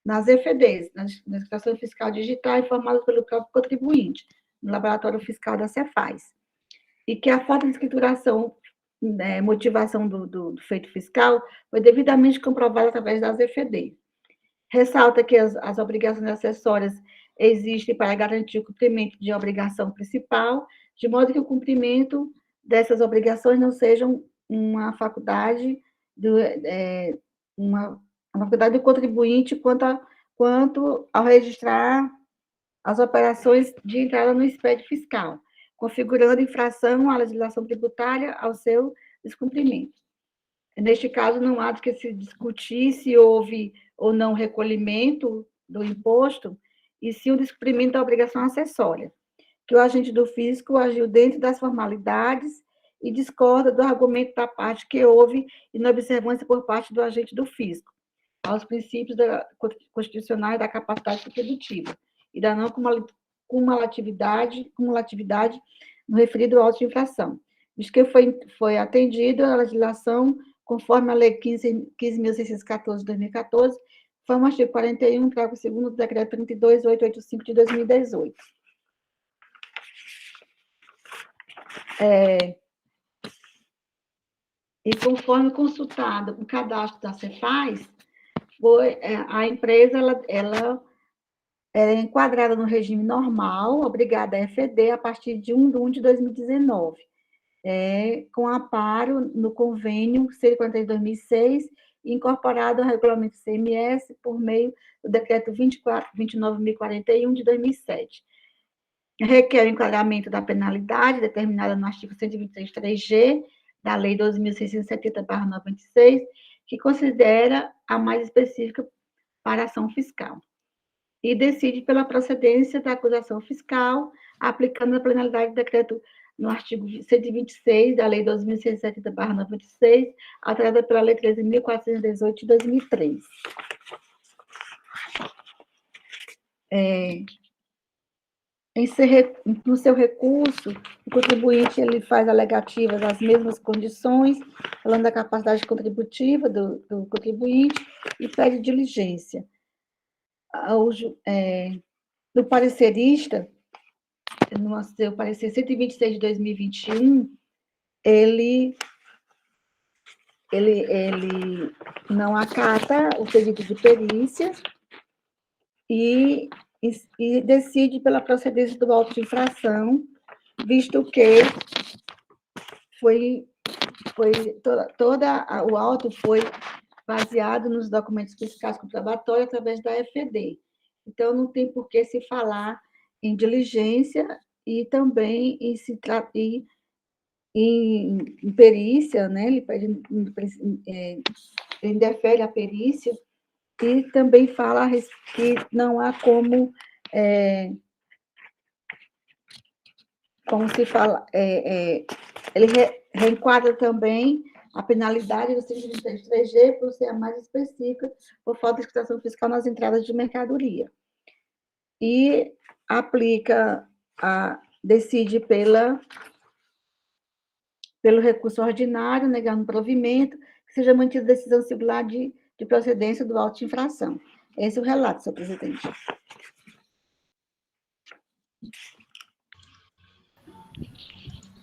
nas EFDs, na Declaração Fiscal Digital, informada pelo próprio contribuinte, no laboratório fiscal da Cefaz. E que a falta de escrituração, motivação do feito fiscal, foi devidamente comprovada através das EFDs. Ressalta que as obrigações acessórias existem para garantir o cumprimento de obrigação principal, de modo que o cumprimento dessas obrigações não sejam uma faculdade do contribuinte quanto ao registrar as operações de entrada no SPED fiscal, configurando infração à legislação tributária ao seu descumprimento. Neste caso, não há de que se discutir se houve ou não recolhimento do imposto, e sim o descumprimento da obrigação acessória, que o agente do fisco agiu dentro das formalidades e discorda do argumento da parte que houve inobservância por parte do agente do fisco aos princípios constitucionais da capacidade contributiva e da não cumulatividade no referido auto de infração, visto que foi atendido a legislação conforme a Lei 15.614 de 2014, foi o artigo 41, parágrafo 2º do Decreto 32.885 de 2018. E conforme consultado o cadastro da Cefaz, a empresa ela é enquadrada no regime normal, obrigada a EFD, a partir de 1 de 1 de 2019, com amparo no convênio C43/2006, incorporado ao regulamento CMS por meio do decreto 29.041 de 2007. Requer o enquadramento da penalidade determinada no artigo 123.3G da Lei 12.670/96, que considera a mais específica para a ação fiscal, e decide pela procedência da acusação fiscal, aplicando a penalidade do decreto no artigo 126 da Lei 12.670/96, alterada pela Lei 13.418 de 2003. No seu recurso, o contribuinte ele faz alegativas às mesmas condições, falando da capacidade contributiva do contribuinte, e pede diligência. No parecerista, no seu parecer 126 de 2021, ele não acata o pedido de perícia e decide pela procedência do auto de infração, visto que o auto foi baseado nos documentos fiscais comprobatórios através da EFD. Então, não tem por que se falar em diligência e também em perícia, né? Ele indefere a perícia e também fala que não há como se fala, ele reenquadra também a penalidade do 123G por ser a mais específica por falta de escritação fiscal nas entradas de mercadoria. E decide pelo recurso ordinário, negando o provimento, que seja mantida a decisão singular de procedência do auto de infração. Esse é o relato, senhor presidente.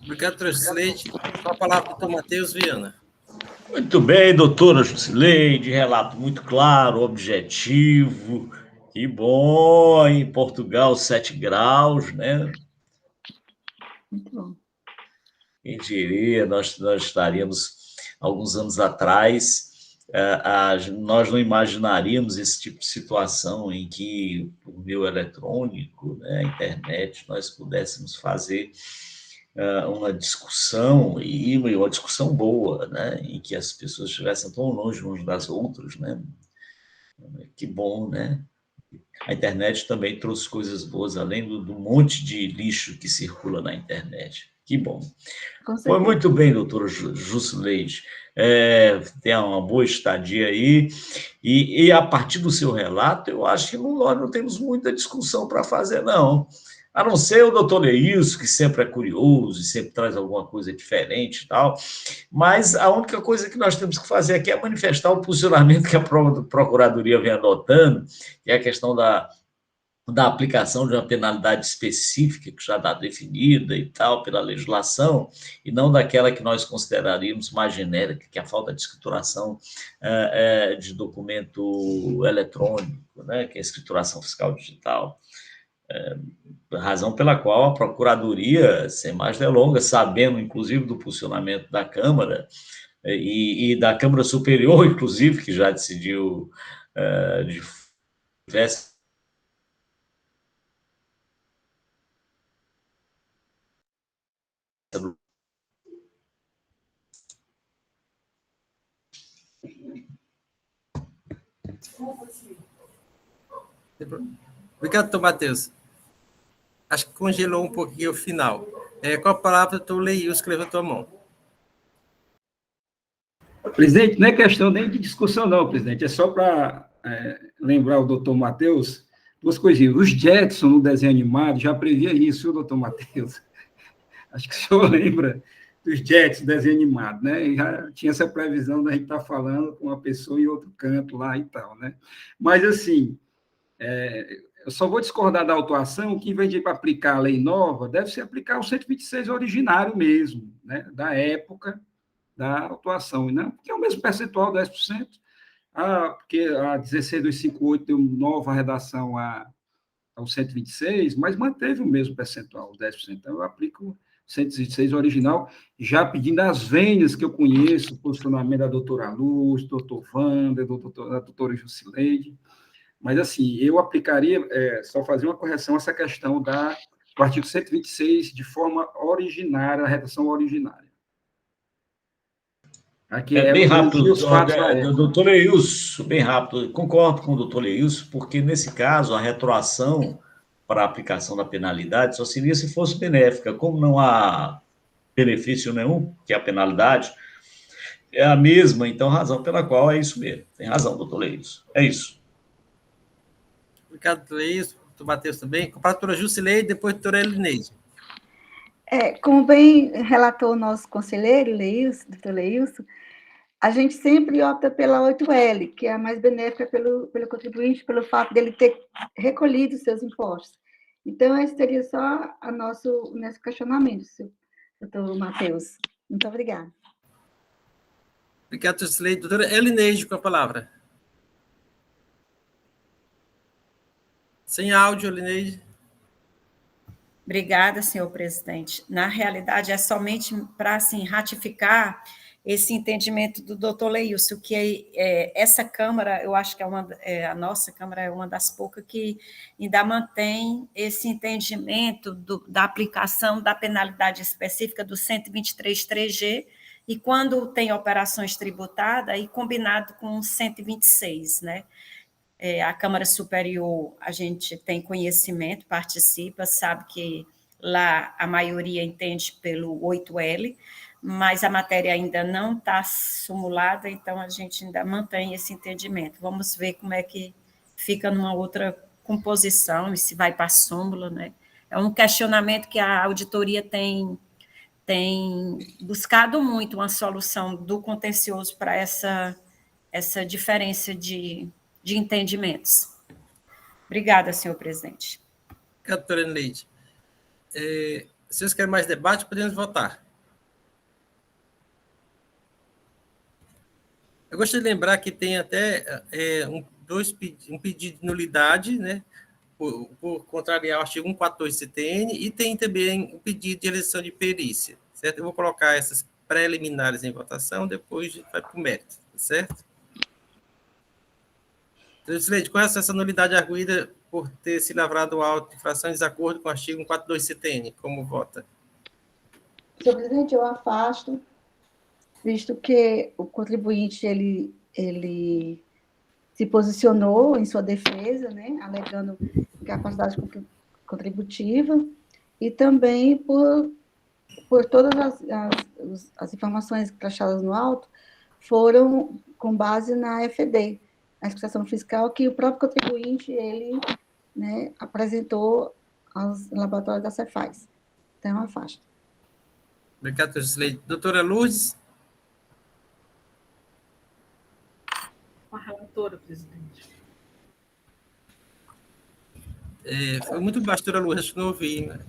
Obrigado, doutora Jusileide. Com a palavra, doutor Matheus Viana. Muito bem, doutora Jusileide, relato muito claro, objetivo. Que bom, em Portugal, 7 graus, né? Muito bom. Quem diria, nós estaríamos, alguns anos atrás, nós não imaginaríamos esse tipo de situação em que, por meio eletrônico, né, a internet, nós pudéssemos fazer uma discussão, e uma discussão boa, né, em que as pessoas estivessem tão longe umas das outras, né? Que bom, né? A internet também trouxe coisas boas, além do monte de lixo que circula na internet. Que bom. Foi muito bem, doutora Jusileide. Tenha uma boa estadia aí. E a partir do seu relato, eu acho que nós não temos muita discussão para fazer, não. A não ser o doutor Leilson, que sempre é curioso e sempre traz alguma coisa diferente e tal. Mas a única coisa que nós temos que fazer aqui é manifestar o posicionamento que a Procuradoria vem adotando, que é a questão da aplicação de uma penalidade específica, que já está definida e tal, pela legislação, e não daquela que nós consideraríamos mais genérica, que é a falta de escrituração de documento eletrônico, né, que é a escrituração fiscal digital. Razão pela qual a Procuradoria, sem mais delongas, sabendo, inclusive, do posicionamento da Câmara, e da Câmara Superior, inclusive, que já decidiu Obrigado, doutor Matheus. Acho que congelou um pouquinho o final. Com a palavra, doutor Leilson, que levantou a mão. Presidente, não é questão nem de discussão, não, presidente. É só para lembrar o doutor Matheus duas coisinhas. Os Jetson, no desenho animado, já previa isso, viu, doutor Matheus? Acho que o senhor lembra dos Jets, desenho animado, né? E já tinha essa previsão da gente estar falando com uma pessoa em outro canto lá e tal, né? Mas, assim, eu só vou discordar da autuação que, em vez de aplicar a lei nova, deve se aplicar o 126 originário mesmo, né? Da época da autuação, né? Porque é o mesmo percentual, 10%. Porque a 16258 deu nova redação ao 126, mas manteve o mesmo percentual, 10%. Então, eu aplico 126 original, já pedindo as vênias que eu conheço, o posicionamento da doutora Luz, do doutor Wander, da doutora Jusileide, mas, assim, eu aplicaria, só fazer uma correção essa questão do artigo 126 de forma originária, a redação originária. Aqui Bem rápido, os fatos da época. doutor Leilson, bem rápido, concordo com o doutor Leilson, porque, nesse caso, a retroação para a aplicação da penalidade só seria se fosse benéfica. Como não há benefício nenhum, que é a penalidade, é a mesma, então, a razão pela qual é isso mesmo. Tem razão, doutor Leilson. É isso. Obrigado, doutor Leilson, doutor Matheus também. Com a doutora Jusileide, depois a doutora Elineide. Como bem relatou o nosso conselheiro, doutor Leilson, a gente sempre opta pela 8L, que é a mais benéfica pelo contribuinte, pelo fato dele ter recolhido seus impostos. Então, esse seria só o nosso questionamento, doutor Matheus. Muito obrigada. Obrigado, Jusileide. Doutora Elineide, com a palavra. Sem áudio, Elineide. Obrigada, senhor presidente. Na realidade, é somente para, assim, ratificar esse entendimento do doutor Leilson, que essa Câmara, eu acho que a nossa Câmara é uma das poucas que ainda mantém esse entendimento da aplicação da penalidade específica do 123.3G, e quando tem operações tributadas, e combinado com 126, né? A Câmara Superior, a gente tem conhecimento, participa, sabe que lá a maioria entende pelo 8L, mas a matéria ainda não está sumulada, então a gente ainda mantém esse entendimento. Vamos ver como é que fica numa outra composição e se vai para a súmula, né? É um questionamento que a auditoria tem buscado muito uma solução do contencioso para essa diferença de entendimentos. Obrigada, senhor presidente. Obrigado, doutora Elineide. Se vocês querem mais debate, podemos votar. Eu gostaria de lembrar que tem até um pedido de nulidade, né, por contrariar o artigo 142 CTN, e tem também um pedido de eleição de perícia, certo? Eu vou colocar essas preliminares em votação, depois a gente vai para o mérito, certo? Jusileide, com essa nulidade arguída por ter se lavrado auto de infração em desacordo com o artigo 142 CTN, como vota? Senhor presidente, eu afasto, visto que o contribuinte ele se posicionou em sua defesa, né, alegando capacidade contributiva, e também por todas as informações prestadas no auto foram com base na FD, a explicação fiscal que o próprio contribuinte ele, né, apresentou aos laboratórios da Cefaz. Então, eu afasto. Obrigado, Jusileide. Doutora Lourdes? Com a relatora, presidente. Foi muito baixo, doutora Lourdes, acho que não ouvi, né?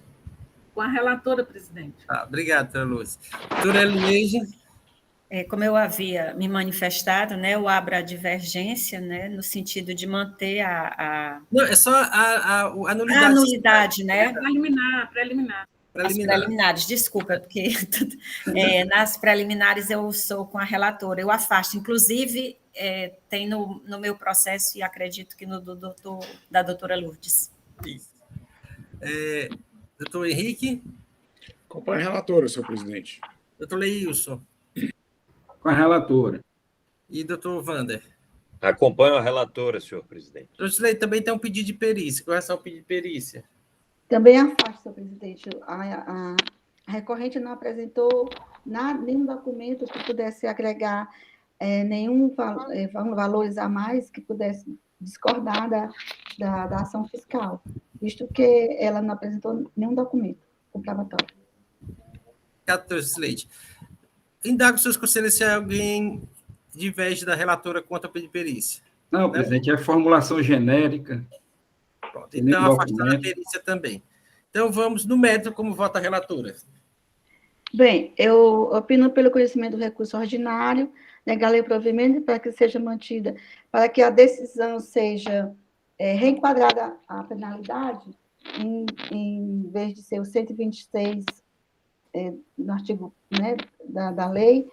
Com a relatora, presidente. Obrigado, doutora Lourdes. Doutora Elineide? Como eu havia me manifestado, né, eu abro a divergência, né, no sentido de manter Não, é só a nulidade. A nulidade, né? Preliminar. As preliminares, desculpa, porque nas preliminares eu sou com a relatora, eu afasto, inclusive tem no meu processo, e acredito que no da doutora Lourdes. Isso. Doutor Henrique? Acompanhe a relatora, senhor presidente. Doutor Leilson? Com a relatora. E doutor Wander? Acompanho a relatora, senhor presidente. Doutor Jusileide, também tem um pedido de perícia. Qual é o pedido de perícia? Também afasto, senhor presidente. A recorrente não apresentou nenhum documento que pudesse agregar valores a mais que pudesse discordar da ação fiscal, visto que ela não apresentou nenhum documento comprobatório. Doutor Leite, indago os seus conselheiros se alguém diverge da relatora quanto ao pedido de perícia. Não, presidente, é formulação genérica. Pronto, então, afastar a perícia também. Então, vamos no mérito, como vota a relatora. Bem, eu opino pelo conhecimento do recurso ordinário, negar-lhe o provimento para que seja mantida, para que a decisão seja reenquadrada a penalidade, em vez de ser o 126 no artigo, né, da lei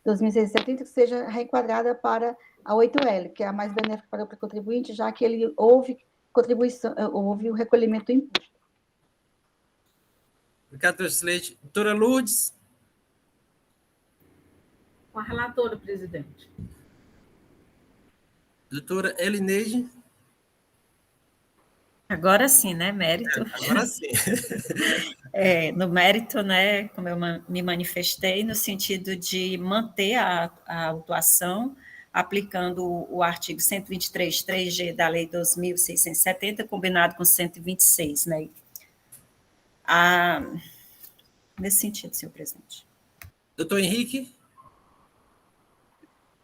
2670, que seja reenquadrada para a 8L, que é a mais benéfica para o contribuinte, já que ele houve o recolhimento do imposto. Obrigado, doutor Leite. Doutora Lourdes. Com a relatora, presidente. Doutora Elineide. Agora sim, né, mérito. Agora sim. No mérito, né, como eu me manifestei, no sentido de manter a autuação, aplicando o artigo 123.3G da Lei 2.670, combinado com 126, né? Nesse sentido, senhor presidente. Doutor Henrique.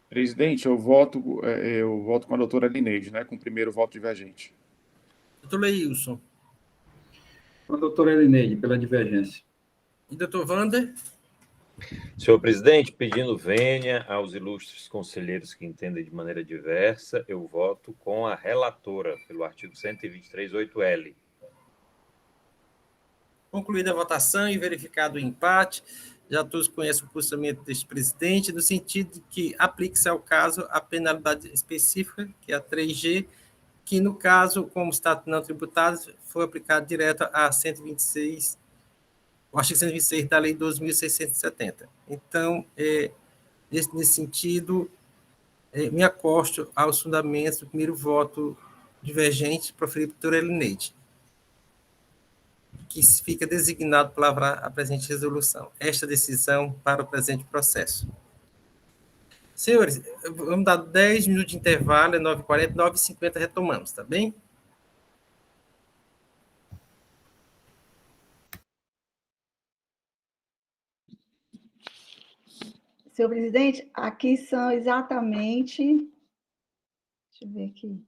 Presidente, eu voto com a doutora Elineide, né, com o primeiro voto divergente. Doutor Leilson. Com a doutora Elineide, pela divergência. E doutor Wander? Senhor presidente, pedindo vênia aos ilustres conselheiros que entendem de maneira diversa, eu voto com a relatora, pelo artigo 123.8L. Concluída a votação e verificado o empate, já todos conhecem o posicionamento deste presidente, no sentido de que aplique-se ao caso a penalidade específica, que é a 3G, que no caso, como está não tributado, foi aplicado direto a 126, o artigo 126 da Lei 2.670. Então, nesse sentido, me acosto aos fundamentos do primeiro voto divergente proferido por doutora Elineide, que fica designado para lavrar a presente resolução. Esta decisão para o presente processo. Senhores, vamos dar 10 minutos de intervalo, é 9h40, 9h50 retomamos, tá bem? Senhor presidente, aqui são exatamente... Deixa eu ver aqui.